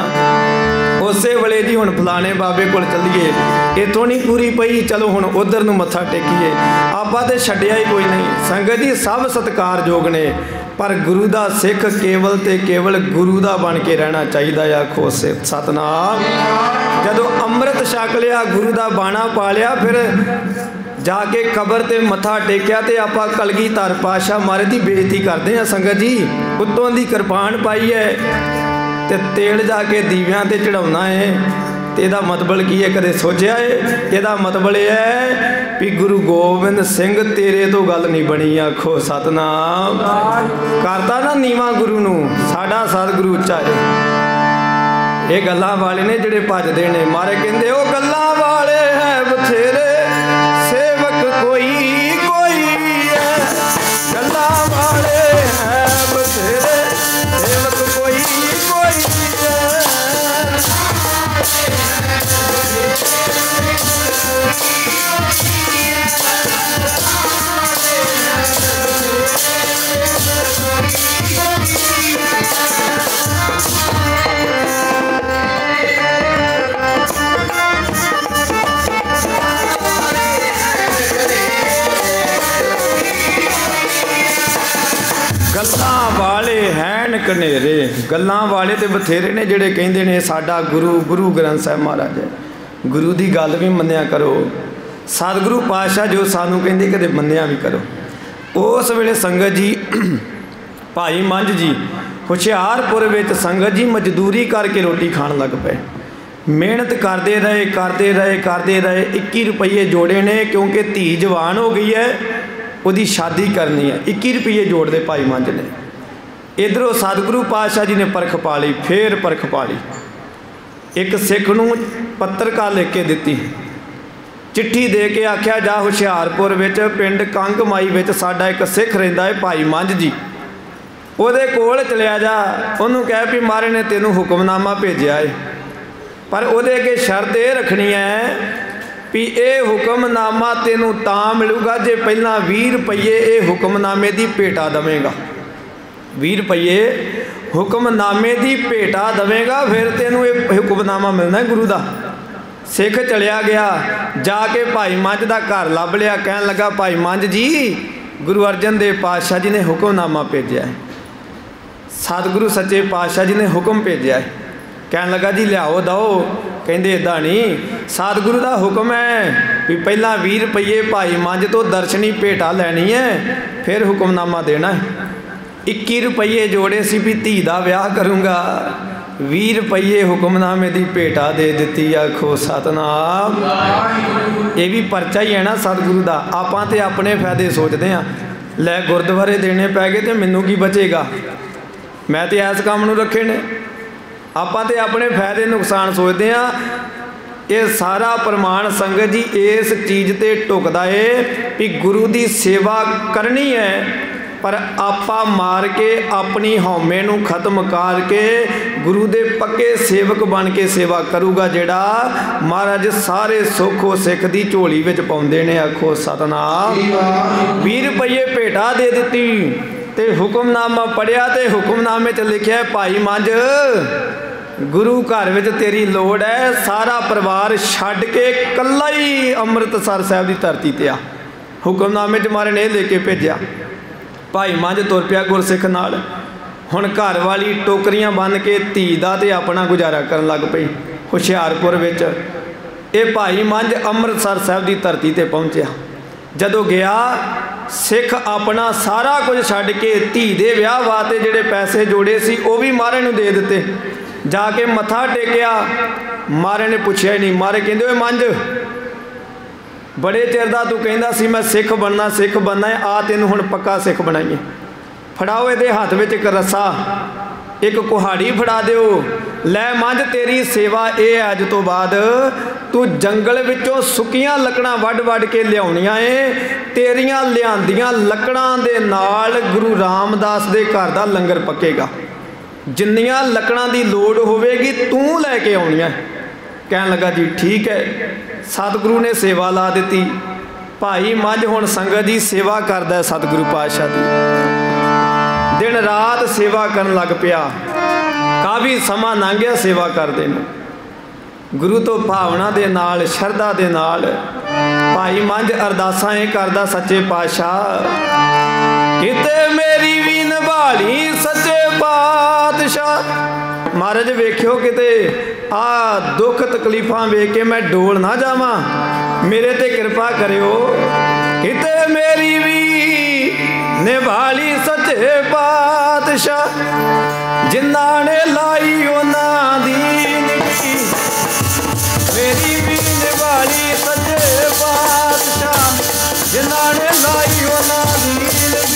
उस वेले जी हुण फलाने बाबे कोल चलीए, इत्थों नहीं पूरी पई, चलो हुण उधर नूं मत्था टेकीए। आपां ते छड्डिया ही कोई नहीं। संगत जी सब सत्कारयोग ने, पर गुरु दा सिख केवल ते केवल गुरु दा बन के रहना चाहिए। आखो सतनाम। जदों अमृत छक लिया, गुरु दा बाणा पा लिया, फिर जाके कबर ते मत्था टेकिया ते आपां कलगीधर पातशाह महाराज की बेइज्जती करते हैं। संगत जी उत्तों दी किरपान पाई है ते तेल जाके दीव्यां ते चढ़ाउणा है, तो यदा मतलब की है? कदे सोचा है? यदा मतलब यह है भी गुरु गोबिंद सिंह तेरे तो गल नहीं बनी। आखो सतनाम। करता ना नीवा गुरु नूं, साडा सतगुरु उच्चा है। ये गल्लां वाले ने जिहड़े भजदे ने, मारे कहंदे ओ गल्लां वाले है बथेरे, सेवक कोई कोई है। गल्लां वाले है बथेरे, सेवक कोई कोई है। गल्लां वाले हैन कनेरे। गल्लां वाले तो बथेरे ने जिहड़े कहिंदे ने साडा गुरु गुरु ग्रंथ साहिब महाराज है। गुरु की गल भी मन्निया करो। सतगुरु पातशाह जो सानू कहिंदे कदे मन्निया भी करो। उस वेले संगत जी भाई मंझ जी हुशियारपुर विच संगत जी मजदूरी करके रोटी खाण लग पे। मेहनत करते रहे करते रहे करते रहे। 21 रुपये जोड़े ने, क्योंकि धी जवान हो गई है, उसकी शादी करनी है। 21 रुपये जोड़ते भाई मंझ ने। इधरों सतगुरु पातशाह जी ने परख पा ली, फिर परख पा ली। एक सिख नूं पत्रिका लिख के दिती, चिट्ठी दे के आख्या जा हुशियारपुर विच पिंड कंग माई विच साडा एक सिख रहिंदा है भाई मंझ जी, ਉਹਦੇ ਕੋਲ चलिया जा। ਉਹਨੂੰ कह भी मारे ने तेनों हुक्मनामा भेजा है, पर ਉਹਦੇ अगे शर्त ये रखनी है भी ये हुक्मनामा तेनों तां मिलूगा जे पहला 20 रुपये ये हुक्मनामे की भेटा देवेगा। 20 रुपये हुक्मनामे की भेटा देवेगा, फिर तेनों ये हुक्मनामा मिलना है गुरु का। सिख चलिया गया, जाके भाई मंझ का घर लभ लिया। कह लगा भाई मंझ जी गुरु अर्जन देव पातशाह जी ने हुक्मनामा भेजा है, सतगुरु सच्चे पातशाह जी ने हुक्म भेजा है। कह लगा जी लियाओ दो। ਕਹਿੰਦੇ इदां नहीं, सतगुरु का हुक्म है भी पहला 20 रुपये भाई मंझ तो दर्शनी भेटा लैनी है, फिर हुक्मनामा देना है। 21 रुपये जोड़े सी भी धी का विआह करूँगा, 20 रुपये हुक्मनामे की भेटा दे दी। आखो सतनाम। ये भी परचा ही है ना सतगुरु का। आपां ते अपने फायदे सोचते हैं, लै गुरुद्वारे देने पै गए तो मैनू की बचेगा, मैं तो इस काम नूं रखे ने। आपां ते अपने फायदे नुकसान सोचते हैं। ये सारा प्रमाण संगत जी इस चीज़ ते टुकदा है भी गुरु की सेवा करनी है, पर आपा मार के अपनी हौमे नूं खत्म करके गुरु दे पक्के सेवक बन के सेवा करूगा, जेड़ा महाराज सारे सुख वो सिख दी झोली विच पाउंदे ने। आखो सतनाम। 20 रुपये भेटा दे दिती ते हुक्मनामा पढ़िया, ते हुक्मनामे च लिखिया भाई मंझ गुरु घर विच तेरी लोड़ है, सारा परिवार छड्ड के कल्ला ही अमृतसर साहब की धरती ते आ। हुक्मनामे च मारे ने लेके भेजा। भाई मंझ तुर पिया गुरसिख नाल। हुण घर वाली टोकरियां बन के धी दा ते अपना गुजारा करन लग पई हुशियारपुर विच। ये भाई मंझ अमृतसर साहब की धरती ते पहुंचया। जदों गया सिख अपना सारा कुछ छड्ड के धी दे विआह वास्ते जिहड़े पैसे जोड़े सी वो भी महाराज नूं दे दिते। जाके मत्था टेकिया, महाराज ने पुछया ही नहीं। महाराज कहंदे ओए मंझ बड़े चिर दा तू कहंदा सी मैं सिख बनना है, आ तैनूं हुण पक्का सिख बनाईए। फड़ाओ इहदे हत्थ विच एक रस्सा, एक कुहाड़ी फड़ा दिओ। लै मंझ तेरी सेवा ये अज तो बाद तू जंगल विचों सुक्कियां लकड़ां वड वड के लियाउणियां है। तेरियां लिआंदियां लकड़ां दे नाल गुरु रामदास दे घर दा लंगर पकेगा। जिन्नियां लकड़ां दी लोड़ होवेगी तू लैके आउणियां। कहन लगा जी ठीक है। सतगुरु ने सेवा ला दी। भाई मंझ हुण संगत जी सेवा करदा सतगुरु पातशाह दी। दिन रात सेवा करन लग पिया। काफ़ी समा लंघ गया सेवा करदे नूं। गुरु तो भावना दे नाल शरधा दे नाल भाई मंझ अरदासां ये करदा सच्चे पातशाह किते मेरी भी निभाली सच्चे पातशाह। महाराज वेख्यो किते आ दुख तकलीफां वेख के मैं डोल ना जावां, मेरे ते कृपा करियो। किते मेरी भी निभाली सच्चे पातशाह, जिन्ना ने लाई उन्हां दी निकी। मेरी भी निभाली सच्चे पातशाह, जिन्ना ने लाई उन्हां दी निकी।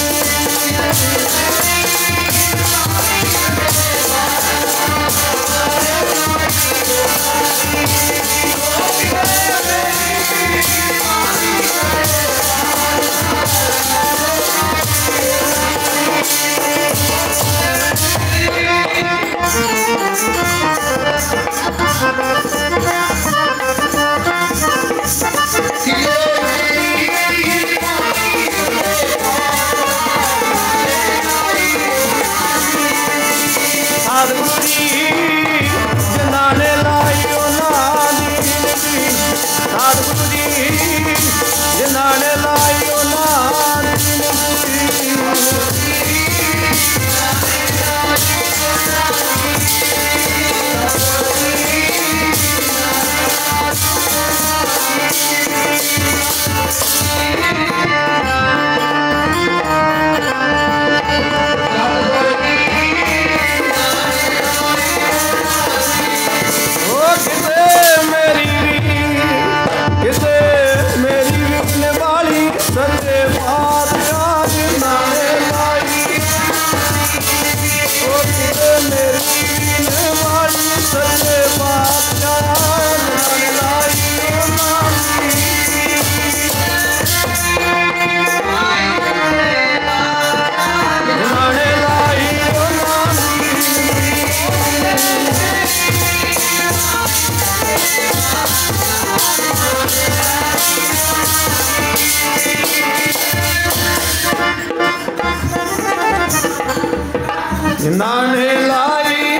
नाने लाई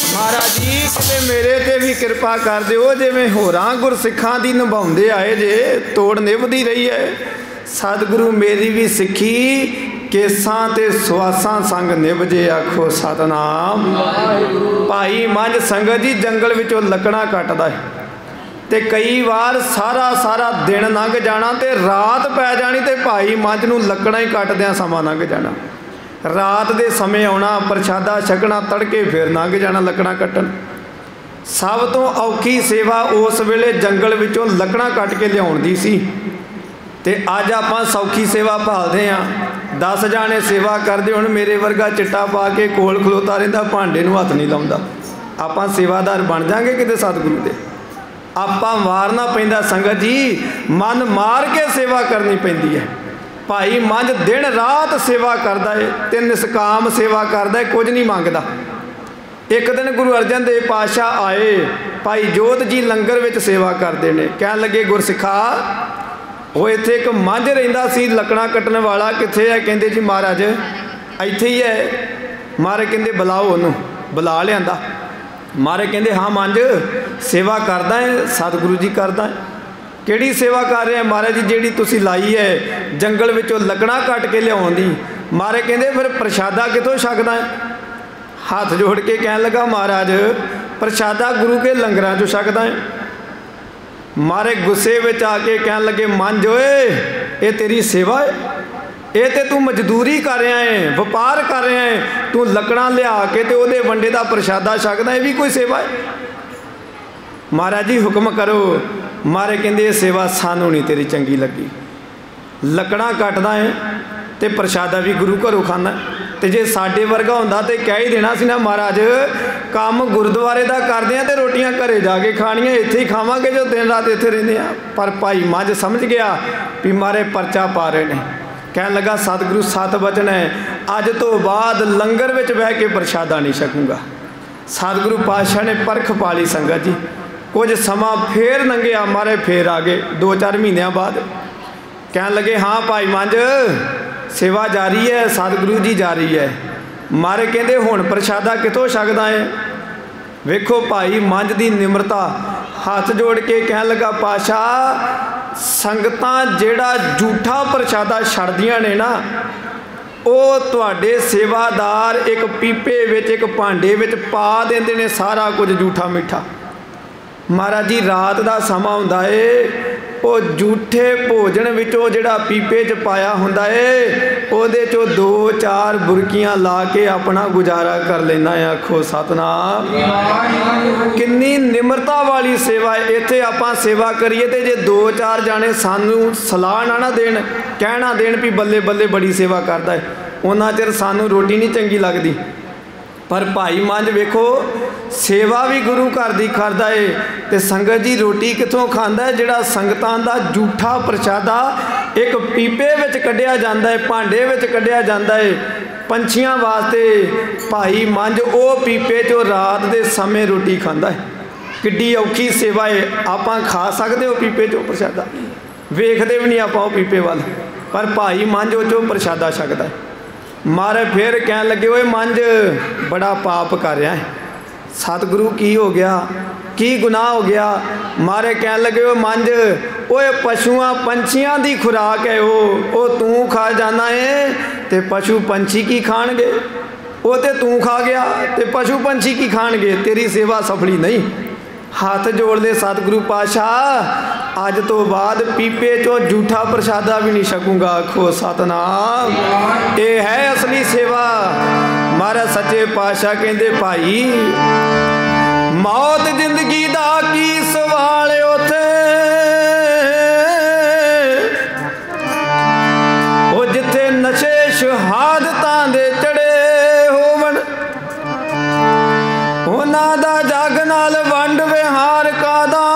महाराज जी किते मेरे ते भी कृपा कर दिओ, जिवें होरां गुरसिखां दी निभाउंदे आए जे तोड़ निभदी रही है। सतगुरु मेरी भी सिक्खी केसां ते सुआसां संग निभजे आखो सतनाम। भाई मंझ संगत जी जंगल विचों लकड़ा कटदा है ते कई बार सारा सारा दिन लंघ जाना ते रात पै जानी ते भाई मंझ नूं लकड़ा ही कटदियां समा लंघ जाना। रात दे समय आउणा प्रशादा छकना तड़के फिर लंघ जाना लकड़ा कट्टन। सब तो औखी सेवा उस वेले जंगल विचों लकड़ा कट के लियाउण दी सी ते अज आपां सौखी सेवा भालदे हां। 10 जाने सेवा करदे हुण मेरे वर्गा चिट्टा पा के कोल खलोता रहिंदा भांडे नूं हत्थ नहीं लाउंदा। आपां सेवादार बन जांगे किते सतगुरु दे। आपां मारना पैंदा संगत जी, मन मार के सेवा करनी पैंदी है। भाई मंझ दिन रात सेवा करदा है ते निष्काम सेवा करदा है, कुछ नहीं मंगदा। एक दिन गुरु अर्जन देव पातशाह आए, भाई जोत जी लंगर विच सेवा करते हैं। कहन लगे गुरसिखा वो इत्थे एक मंझ रहिंदा सी लकड़ा कट्टण वाला, कित्थे है? कहंदे जी महाराज इत्थे ही है। महाराज कहंदे बुलाओ उन्होंने, बुला लियांदा। महाराज कहंदे हाँ मंझ सेवा करदा है, सतगुरु जी करदा है। किहड़ी सेवा कर रहे हैं? महाराज जी जिहड़ी तुसीं लाई है जंगल विचों लकड़ा कट के लियाउण दी। महाराज कहंदे फिर प्रशादा कितों छकदा है? हाथ जोड़ के कहन लगा महाराज प्रशादा गुरु के लंगरां चों छकदा है। महाराज गुस्से विच आके कहन लगे मंझ ओए ये तेरी सेवा है, ये तो तू मजदूरी कर रहा है, व्यापार कर रहा है, तू लकड़ा लिया के ते ओदे वंडे दा प्रशादा छकदा, ये भी कोई सेवा है? महाराज जी हुक्म करो। महाराज कहंदे ये सेवा सानू नहीं तेरी चंगी लगी। लकड़ा कटदा है ते प्रशादा भी गुरु घरों खाना। तो जे साडे वर्गा हुंदा ते कह ही देना सी ना महाराज काम गुरुद्वारे दा करदे आ ते रोटियां घरे जाके खाणियां, इत्थे ही खावांगे जो दिन रात इत्थे रहिंदे आ। पर भाई मंझ समझ गया भी मारे परचा पा रहे ने। कहन लगा सतगुरु 7 वचन है, अज तो बाद लंगर विच बह के प्रशादा नहीं छकूंगा। सतगुरु पातशाह ने परख पा ली संगत जी। कुछ समा फिर लंघिया, मारे फिर आ गए 2-4 महीनों बाद। कहन लगे हाँ भाई मंझ सेवा जारी है, सतगुरु जी जारी है। मारे कहंदे हुण प्रशादा कितों छकदा है? वेखो भाई मंझ दी निमरता, हाथ जोड़ के कहन लगा पातशाह संगतां जेड़ा झूठा प्रशादा छड़दियां ने ना, वो तुहाडे सेवादार एक पीपे विच एक भांडे विच पा देंदे ने सारा कुछ झूठा मिठा। महाराज जी रात का समा हुंदा है, वो झूठे भोजन विचों जिहड़ा पीपे च पाया हुंदा है उहदे चों 2-4 बुरकियां ला के अपना गुजारा कर लेना है। आखो सतनाम। कितनी निमरता वाली सेवा है। इत्थे आपां सेवा करिए ते जे 2-4 जाने सानू सलाह ना देण, कहना देण भी बल्ले बल्ले बड़ी सेवा करदा है, उन्ना चिर सानू रोटी नहीं चंगी लगदी। पर भाई मंझ वेखो सेवा भी गुरु घर दी करदा है ते संगत जी रोटी कितों खांदा है? जिहड़ा संगतां दा झूठा प्रशादा एक पीपे विच कढ़िया जांदा है, भांडे विच कढ़िया जांदा है पंछियां वास्ते। भाई मंझ ओ पीपे चों रात दे समय रोटी खांदा है। किड्डी औखी सेवा है। आपां खा सकदे हो पीपे चों प्रशादा? वेखदे भी नहीं आपां ओ पीपे वाल, पर भाई मंझ ओ चों प्रशादा छकदा है। मारे फिर कहन लगे ओए मंझ बड़ा पाप कर रहा है, सतगुरु की हो गया, की गुनाह हो गया? मारे कहन लगे ओ मंझ ओए पशुआं पंछियां दी खुराक है वो तू खा जाना है ते पशु पंछी की खाणगे? वो ते तू खा गया ते पशु पंछी की खाणगे? तेरी सेवा सफली नहीं। हाथ जोड़ दे सतगुरु पातशाह अज तो बाद पीपे चो झूठा प्रशादा भी नहीं छकूंगा। आखो सतनाम। ये है असली सेवा। महाराज सच्चे पातशाह कहंदे भाई मौत जिंदगी दा की सवाल उथे ओ जिथे नशे शहादतां दे चढ़े होवन उन्हां दा जग नाल वंड विहार कादा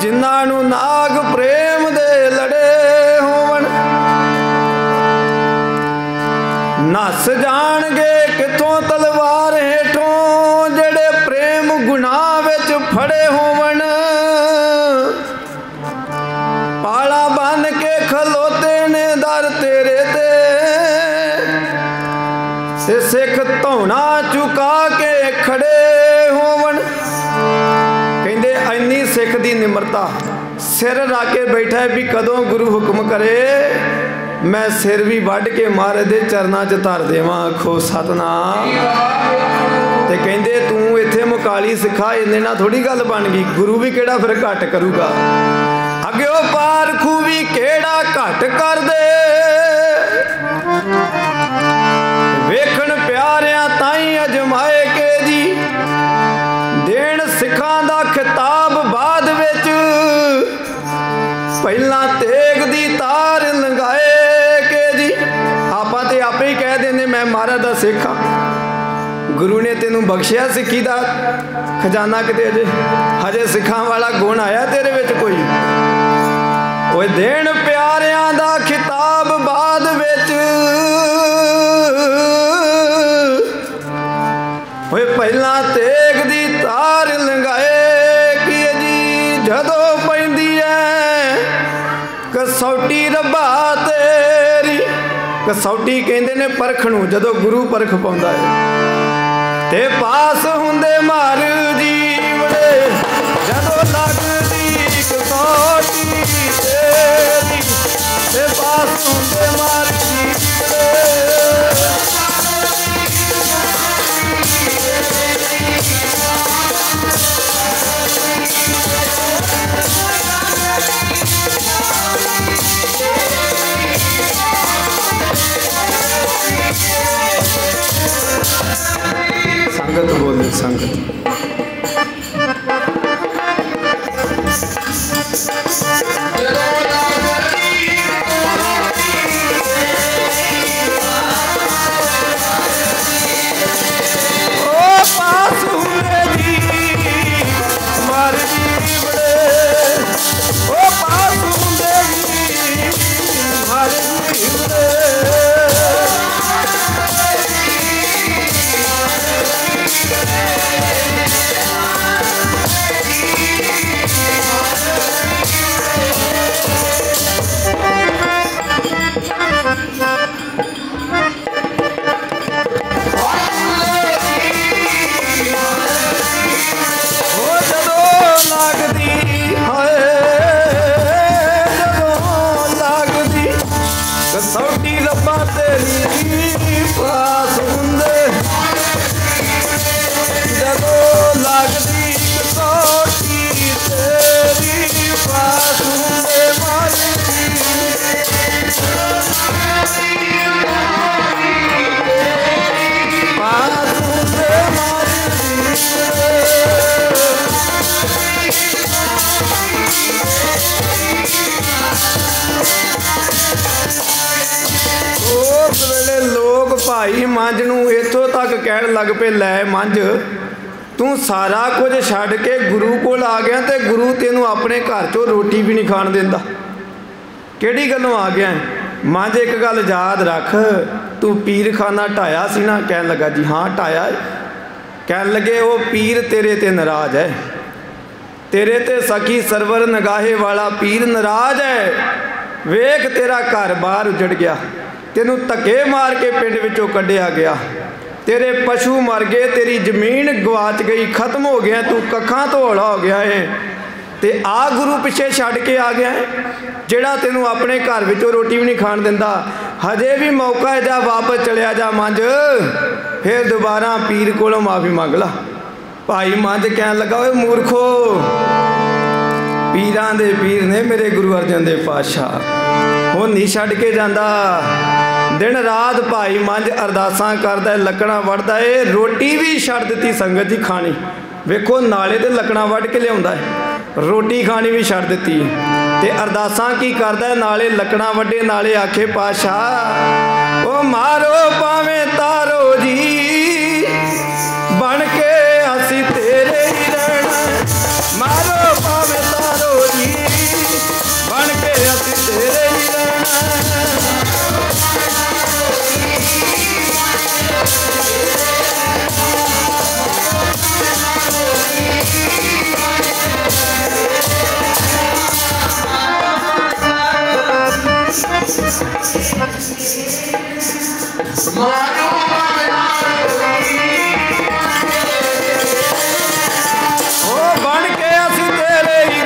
जिन्हां नूं नाग प्रेम दे लड़े होवन नस जाणगे किथों तलवार हेठों जेड़े प्रेम गुनाह विच फड़े होवन पाला बन के खलोते ने दर तेरे ते सिख धौना चुका के खड़े होवन। कहंदे इन्नी सिख दी निमरता, सिर रख के बैठा है भी कदों गुरु हुक्म करे मैं सिर भी वढ़ के महाराज दे चरनां च धर देवां। आखो सतनाम। ते कहंदे तू इत्थे मुकाली सिखा, इन्ने नाल थोड़ी गल बन गई, गुरु भी किहड़ा फिर घट करूगा। अगे ओ पारखू भी किहड़ा घट कर दे, वेखण प्यारियां ताई अजमाए के जी, देण सिखां दा खिताब बाद विच, पहला तेग दी तार लंघाए के जी। आपां ते आपे ही कह देने मैं महाराज दा सिख हां, गुरु ने तेनू बख्शिया सिक्खी दा खजाना किते अजे हजे सिखां वाला गुण आया तेरे विच कोई। ओए देण प्यारियां दा खिताब बाद विच, ओए पहला तेग दी तार लंघाए कि जी, जदों पैंदी है कसौटी रब्बा तेरी। कसौटी कहंदे ने परख नूं, जदों गुरु परख पाउंदा है ते पास हुंदे मार जीवड़े, जदों लगदी कसौटी तेरी ते पास हुंदे मार जीवड़े। संगत बोले संगत। भाई मंझ नूं इत्थों तक कहण लग पे, लै मंझ तू सारा कुछ छड्ड के गुरु कोल आ गया ते गुरु तेनू अपने घर चों रोटी भी नहीं खाण दिंदा, किहड़ी गल्लों आ गया है? मंझ एक गल याद रख, तू पीर खाना ढाया सी ना? कहण लगा जी हाँ ढाया है। कहण लगे वो पीर तेरे ते नाराज है, तेरे ते सखी सरवर नगाहे वाला पीर नाराज है। वेख तेरा घर बार उजड़ गया, तेनू धक्के मार के पिंड विचों कढ़िया गया, तेरे पशु मर गए, तेरी जमीन गवाच गई, खत्म हो गया, तू कखां धोला हो गया है ते आ गुरु पिछे छड्ड के आ गया है जिहड़ा तेनू अपने घर विचों रोटी भी नहीं खाण दिंदा। हजे भी मौका है, जा वापस चलिया जा मंझ, फिर दोबारा पीर कोलों माफ़ी मंग ला। भाई मंझ कहण लगा ओए मूर्खो, पीरां दे पीर ने मेरे गुरु अर्जन देव पातशाह, हुण नहीं छड्ड के जांदा। दिन रात भाई मंझ अरदासां करदा है, लकड़ां वढ़दा है, रोटी भी छड्ड दित्ती संगत जी खानी। वेखो नाले ते लकड़ां वढ़ के लिआउंदा है, रोटी खानी भी छड्ड दित्ती ते अरदासां की करदा है, नाले लकड़ां वड्डे नाले आखे पातशाह ओ मारो भावें तारो जी, बन के असीं तेरे ही रहना, मारो भावें तारो जी, बन के असीं तेरे ही रहना। बन के असीं तेरे ही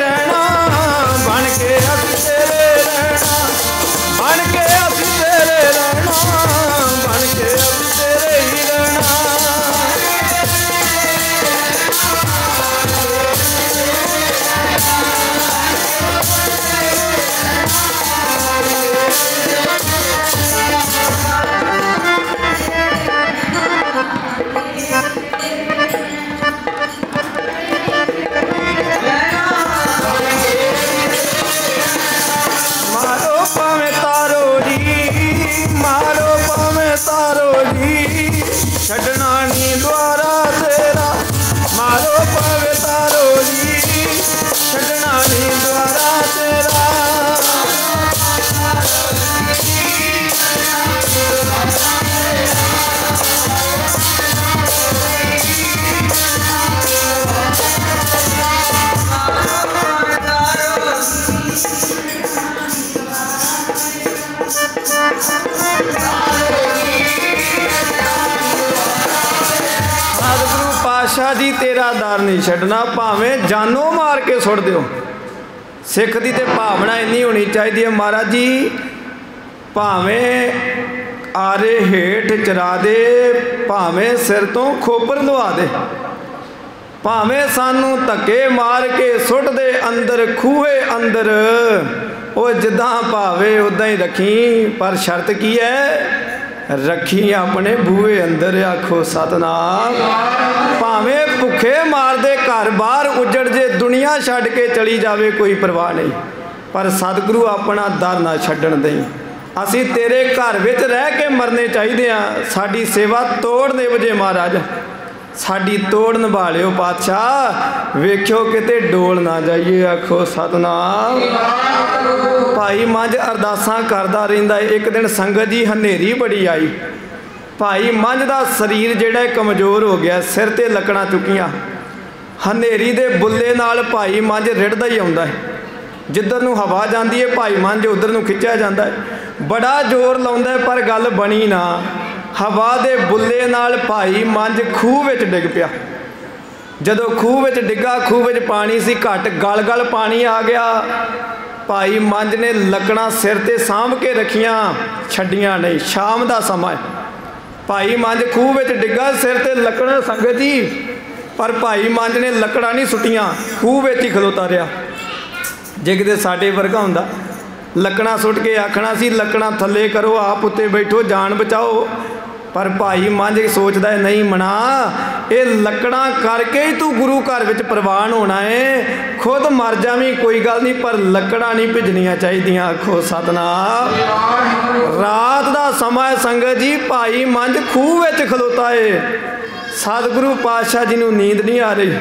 महाराज जी तेरा दर नहीं छड्डना, भावें जानों मार के सुट दिओ। सिख की तो भावना इन्नी होनी चाहिए महाराज जी, भावें आरे हेठ चरा दे, भावें सिर तो खोपर लवा दे, भावें सानू धक्के मार के सुट दे अंदर खूहे अंदर, वो जिदा भावे उदा ही रखी, पर शर्त की है रखी अपने बूहे अंदर। आखो सतनाम। भावें भुखे मार दे घर बाहर उजड़ जे, दुनिया छड्ड के चली जावे कोई परवाह नहीं, पर सतगुरु अपना दर ना छड्डण देई। असी तेरे घर विच रह के मरने चाहिए हाँ, साडी सेवा तोड़ दे वजे महाराज, साडी तोड़ निभा लिओ पातशाह, वेख्यो किते डोल ना जाइए। आखो सतनाम। भाई मंझ अरदासां करदा रहिंदा। एक दिन संगत जी हनेरी बड़ी आई, भाई मंझ दा शरीर जिहड़ा कमज़ोर हो गया, सिर ते लकड़ां चुकियां, हनेरी दे बुल्ले नाल भाई मंझ रिड़दा ही आउंदा है, जिधर नूं हवा जाती है भाई मंझ उधर नूं खिंचिया जाता है, बड़ा जोर लाउंदा है पर गल बनी ना। हवा दे बुल्ले नाल भाई मंझ खूह विच डिग पिया। जदों खूह विच डिग्गा, खूह विच पानी सी घट, गल गल पानी आ गया। भाई मंझ ने लकड़ां सिर ते सांभ के रखियां, छड्डियां नहीं। शाम दा समा भाई मंझ खूह विच डिग्गा, सिर ते लकड़ां संगत जी, पर भाई मंझ ने लकड़ां नहीं सुटियां, खूह विच ही खलोता रहा। जे किते साडे वर्गा हुंदा लकड़ां सुट के आखना सी लकड़ां थल्ले करो, आप उत्ते बैठो, जान बचाओ, पर भाई मंझ सोचदा है नहीं मना, ये लकड़ां करके ही तू गुरु घर विच प्रवान होना है, खुद मर जावीं कोई गल नहीं, पर लकड़ां नहीं भिजनियां चाहिदियां। आखो सतनाम। रात दा समा है संगत जी, भाई मंझ खूह विच खलोता है, सतगुरु पातशाह जी नूं नींद नहीं आ रही।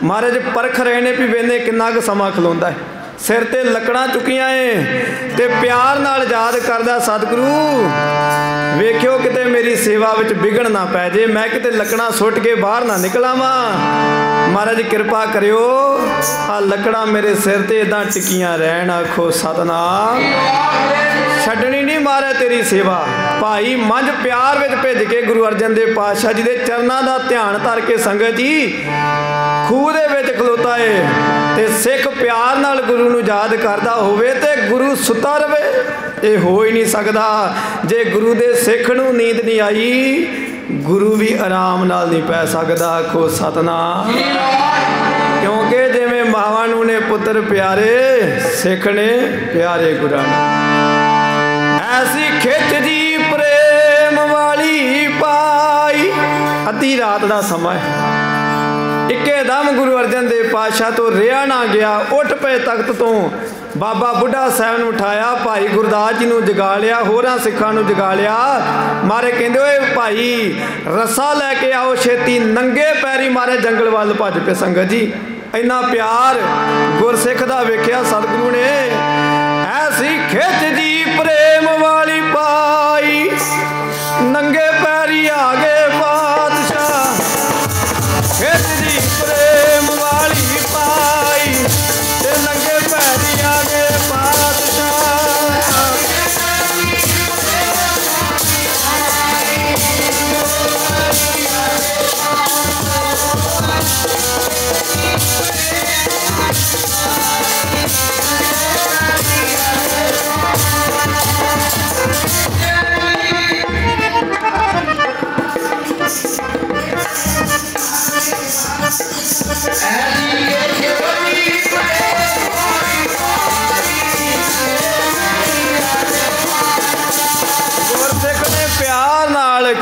महाराज परख रहे ने भी वेंदे किन्ना क समा खलोंदा है, सिर ते लकड़ां चुकियां है ते प्यार नाल याद करदा सतगुरु वेख्यो किते मेरी सेवा विच बिगड़ ना पै जे, मैं किते लकड़ां सुट के बाहर ना निकलावां। महाराज कृपा करियो आ लकड़ां मेरे सिर ते इदां टिकियां रहन। आखो सतनाम। छड्डनी नहीं महाराज तेरी सेवा। भाई मंझ प्यार विच भिज के गुरु अर्जन देव पातशाह जी दे चरनां दा ध्यान धर के संगत जी खूह दे विच खलोता है ते सिख प्यार नाल गुरु नूं याद करदा होवे ते गुरु सुता रवे, ये हो ही नहीं सकदा। जे गुरु दे सिख नूं नींद नहीं आई, गुरु भी आराम नाल नहीं पै सकदा। आखो सतनाम। क्योंकि जिवें मावां नूं ने पुत्र प्यारे, सिख ने प्यारे गुरां नूं। ऐसी खिच जी प्रेम वाली पाई। अद्धी रात का समा है, इकेदम गुरु अर्जन देव पातशाह तो रिहा ना गया, उठ पे तख्त तो बाबा बुढ़ा साहब नूं उठाया, भाई गुरदास जी नूं जगा लिया, होरां सिखां नूं जगा लिया। मारे कहंदे ओए भाई रस्सा लैके आओ छेती, नंगे पैरी मारे जंगल वाल भज पे। संगत जी इन्ना प्यार गुरसिख दा वेख्या सतगुरु ने। ऐसी खिच जी प्रेम वाली पाई, नंगे पैरी आ गए पातशाह। खिच जी प्रेम वाली पाई ते नंगे पैरी आ गए पातशाह।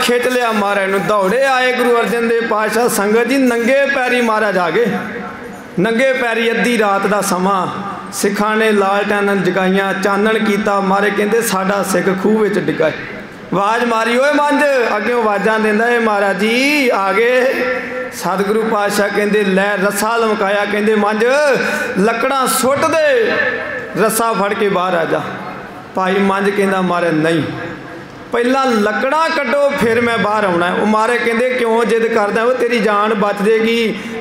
खिच लिया महाराज नूं, दौड़े आए गुरु अर्जन देव पातशाह। संगत जी नंगे पैरी महाराज आ गए, नंगे पैरी। अद्धी रात का समा, सिखां ने लालटैन जगाइयां, चानण किया। मारे कहते साडा सिख खूह विच डिग्गा है। आवाज़ मारी ओए मंझ, अगे आवाज़ां देंदा है महाराज जी आ गए। सतगुरु पातशाह कहते लै रस्सा लमकाया, कहते मंझ लकड़ां सुट दे, रस्सा फड़ के बाहर आ जा। भाई मंझ कहता महाराज नहीं, पहला लकड़ां कड्डो फिर मैं बाहर आउणा है। वो मारे कहते क्यों जिद करदा, वो तेरी जान बच जाएगी,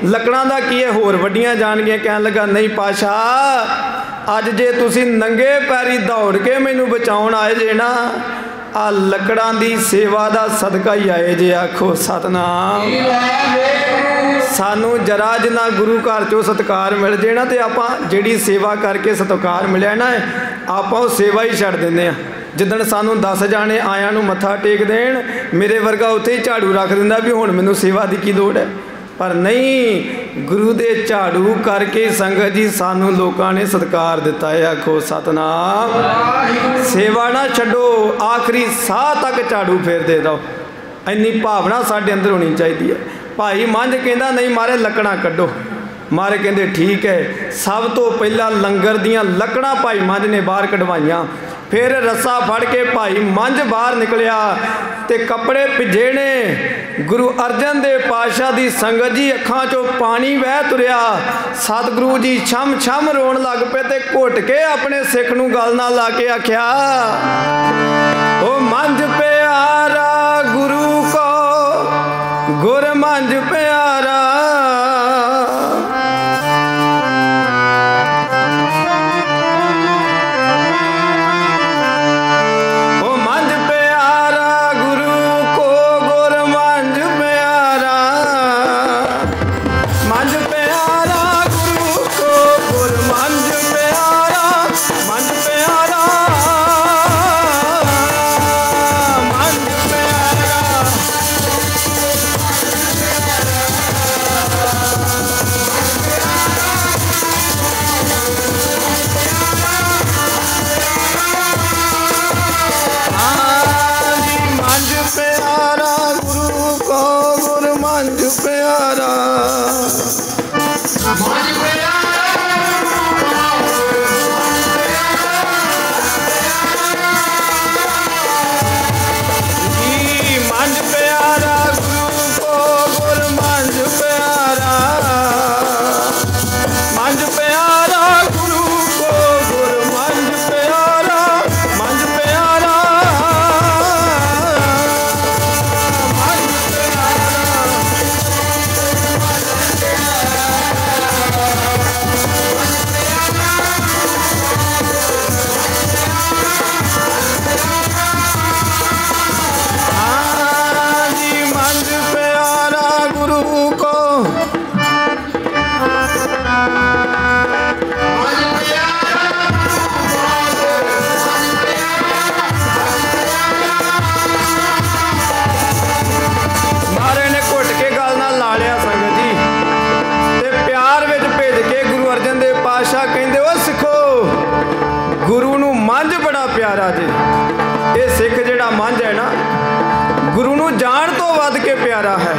लकड़ां दा की है होर वड्डियां जाणगियां। कहण लगा नहीं पातशाह, अज जे तुसीं नंगे पैरी दौड़ के मैनूं बचाउण आए जे ना, आ लकड़ां दी सेवा दा सदका ही आए जे। आखो सतनाम। सानू जरा जिन्ना गुरु घर चो सत्कार मिल जाए ना, तो आप जिहड़ी सेवा करके सत्कार मिले ना, आप सेवा ही छड्ड दिंदे आ। जिदन सानू 10 जाने आया नू मत्था टेक देन, मेरे वर्गा उत्थे ही झाड़ू रख दिंदा भी हुण मैनू सेवा की की लोड़ है। पर नहीं, गुरु दे झाड़ू करके संगत जी सानू लोगों ने सत्कार दिता है। आखो सतनाम। सेवा ना छड्डो, आखिरी साह तक झाड़ू फेर दे दो, इन्नी भावना साडे अंदर होनी चाहिए है। भाई मंझ कहंदा नहीं मारे लकड़ां कड्डो, मारे कहंदे ठीक है। सब तो पहला लंगर दियां लकड़ां भाई मंझ ने बाहर कढवाइयां, फिर रस्सा फड़ के भाई मंझ बाहर निकलिया ते कपड़े भिजे ने। गुरु अर्जन देव पातशाह दी संगत जी अखां चों पानी वह तुरिया। सतगुरु जी छम छम रोण लग पे ते घुट के अपने सिख नूं गल नाल ला के आख्या, ओ मंझ प्यारा गुरु को गुर मंझ प्यारा, प्यारा जी। ये सिख जिहड़ा मंझ है ना, गुरु नूं जाण तो वध के प्यारा है।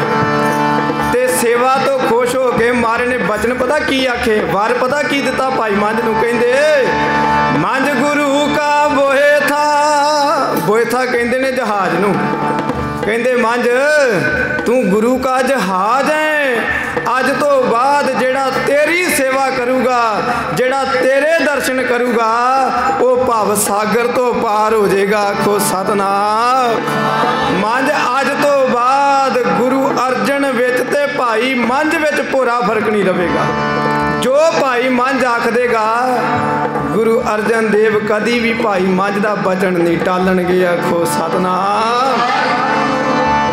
ते सेवा तो खुश हो के मारे ने बचन पता की आखे, वार पता की दिता भाई मंझ नूं, कहंदे मंझ गुरु का बोहे था। बोहे था कहंदे ने जहाज नूं, कहंदे मंझ तू गुरु का जहाज है। अज तो बाद जेड़ा तेरी सेवा करूगा, जेड़ा तेरे दर्शन करूगा, वो भव सागर तो पार हो जाएगा। आखो सतनाम। मंझ अज तो बाद गुरु अर्जन विच ते भाई मंझ विच भोरा फर्क नहीं रहेगा। जो भाई मंझ आख देगा, गुरु अर्जन देव कदी भी भाई मंझ दा वचन नहीं टालणगे। आखो सतनाम।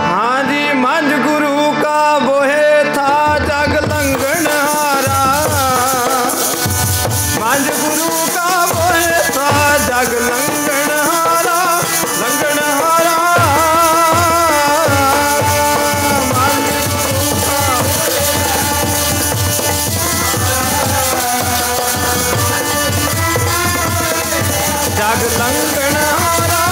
हाँ जी, मंझ गुरु का बोहे था जग लंघन हारा। मंझ गुरु का बोहे था जग लंघन हारा, लंघन हारा। जग लंघन हारा,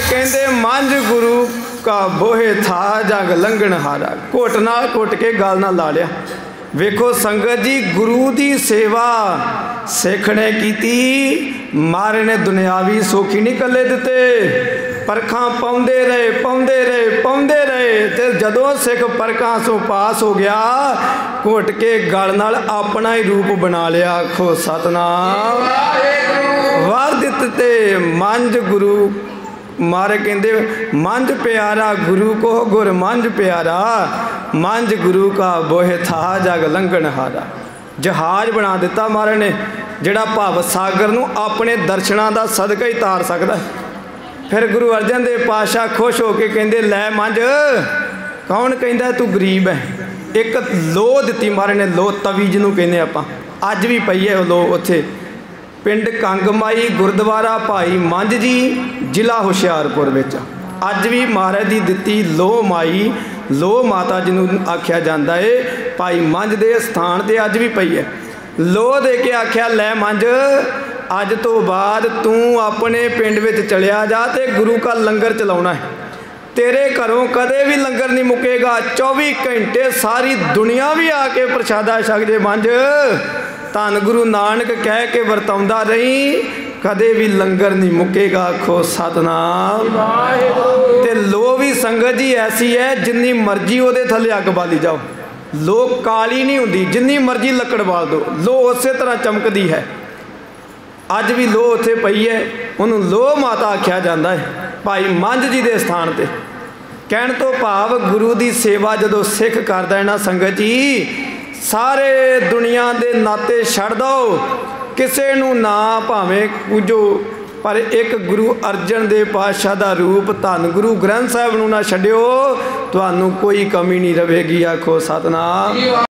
कहते मंझ गुरु का बोहे था जग लंघन हारा। घुट नाल घुट के गल ना ला लिया। वेखो संगत जी, गुरु की सेवा सिख ने की, मारे ने दुनियावी सोखी नहीं कले दिते। परखा पाउंदे रहे पाउंदे रहे पाउंदे रहे, ते जदों सिख परखा सो पास हो गया, घुट के गल नाल अपना ही रूप बना लिया। आखो सतनाम। वार दिते मंझ गुरु मारे कहते मंझ प्यारा गुरु को गुर मंझ प्यारा, मंझ गुरु का बोहे था जग लंघन हारा। जहाज बना दिता मारे ने, जिहड़ा भव सागर नूं अपने दर्शनां दा सदका ही तार सकदा है। फिर गुरु अर्जन देव पातशाह खुश हो के कहते लै मंझ, कौन कहता तू गरीब है। एक लोह दिती मारे ने, लोह तवी जिन्हों कहने आपां, अज भी पई है लोह उत्थे पिंड कंगमाई, गुरुद्वारा भाई मंझ जी, जिला हुशियारपुर विच। अज भी महाराज दी दिती लोह माई, लोह माता जिन्हों आख्या जाता है, भाई मंझ दे स्थान ते अज भी पई है। लोह दे के आख्या लै मंझ, अज तो बाद तू अपने पिंड विच चलिया जा ते गुरु का लंगर चलाउणा है। तेरे घरों कदे भी लंगर नहीं मुकेगा, 24 घंटे सारी दुनिया भी आके प्रसादा छक जे मंझ। धन गुरु नानक कह के वरताउंदा रही, कदे भी लंगर नहीं मुकेगा। आखो सतनाम। ते लो भी संगत जी ऐसी है, जिन्नी मर्जी वो थले अग बाली जाओ, लो काली नहीं होंदी, जिन्नी मर्जी लकड़ बाल दो, लो उस तरह चमकती है। अज भी लो उत्थे पई है, उन्होंने लो माता आख्या जाता है, भाई मंझ जी के स्थान पर। कहण तो भाव गुरु की सेवा जदों सिख करदा है ना संगत जी, सारे दुनिया के नाते छड़ दो, किसे नूं ना भावें पूजो, पर एक गुरु अर्जन देव पातशाह का रूप धन गुरु ग्रंथ साहिब नूं ना छड्डिओ, तुहानूं कोई कमी नहीं रहेगी। आखो सतनाम।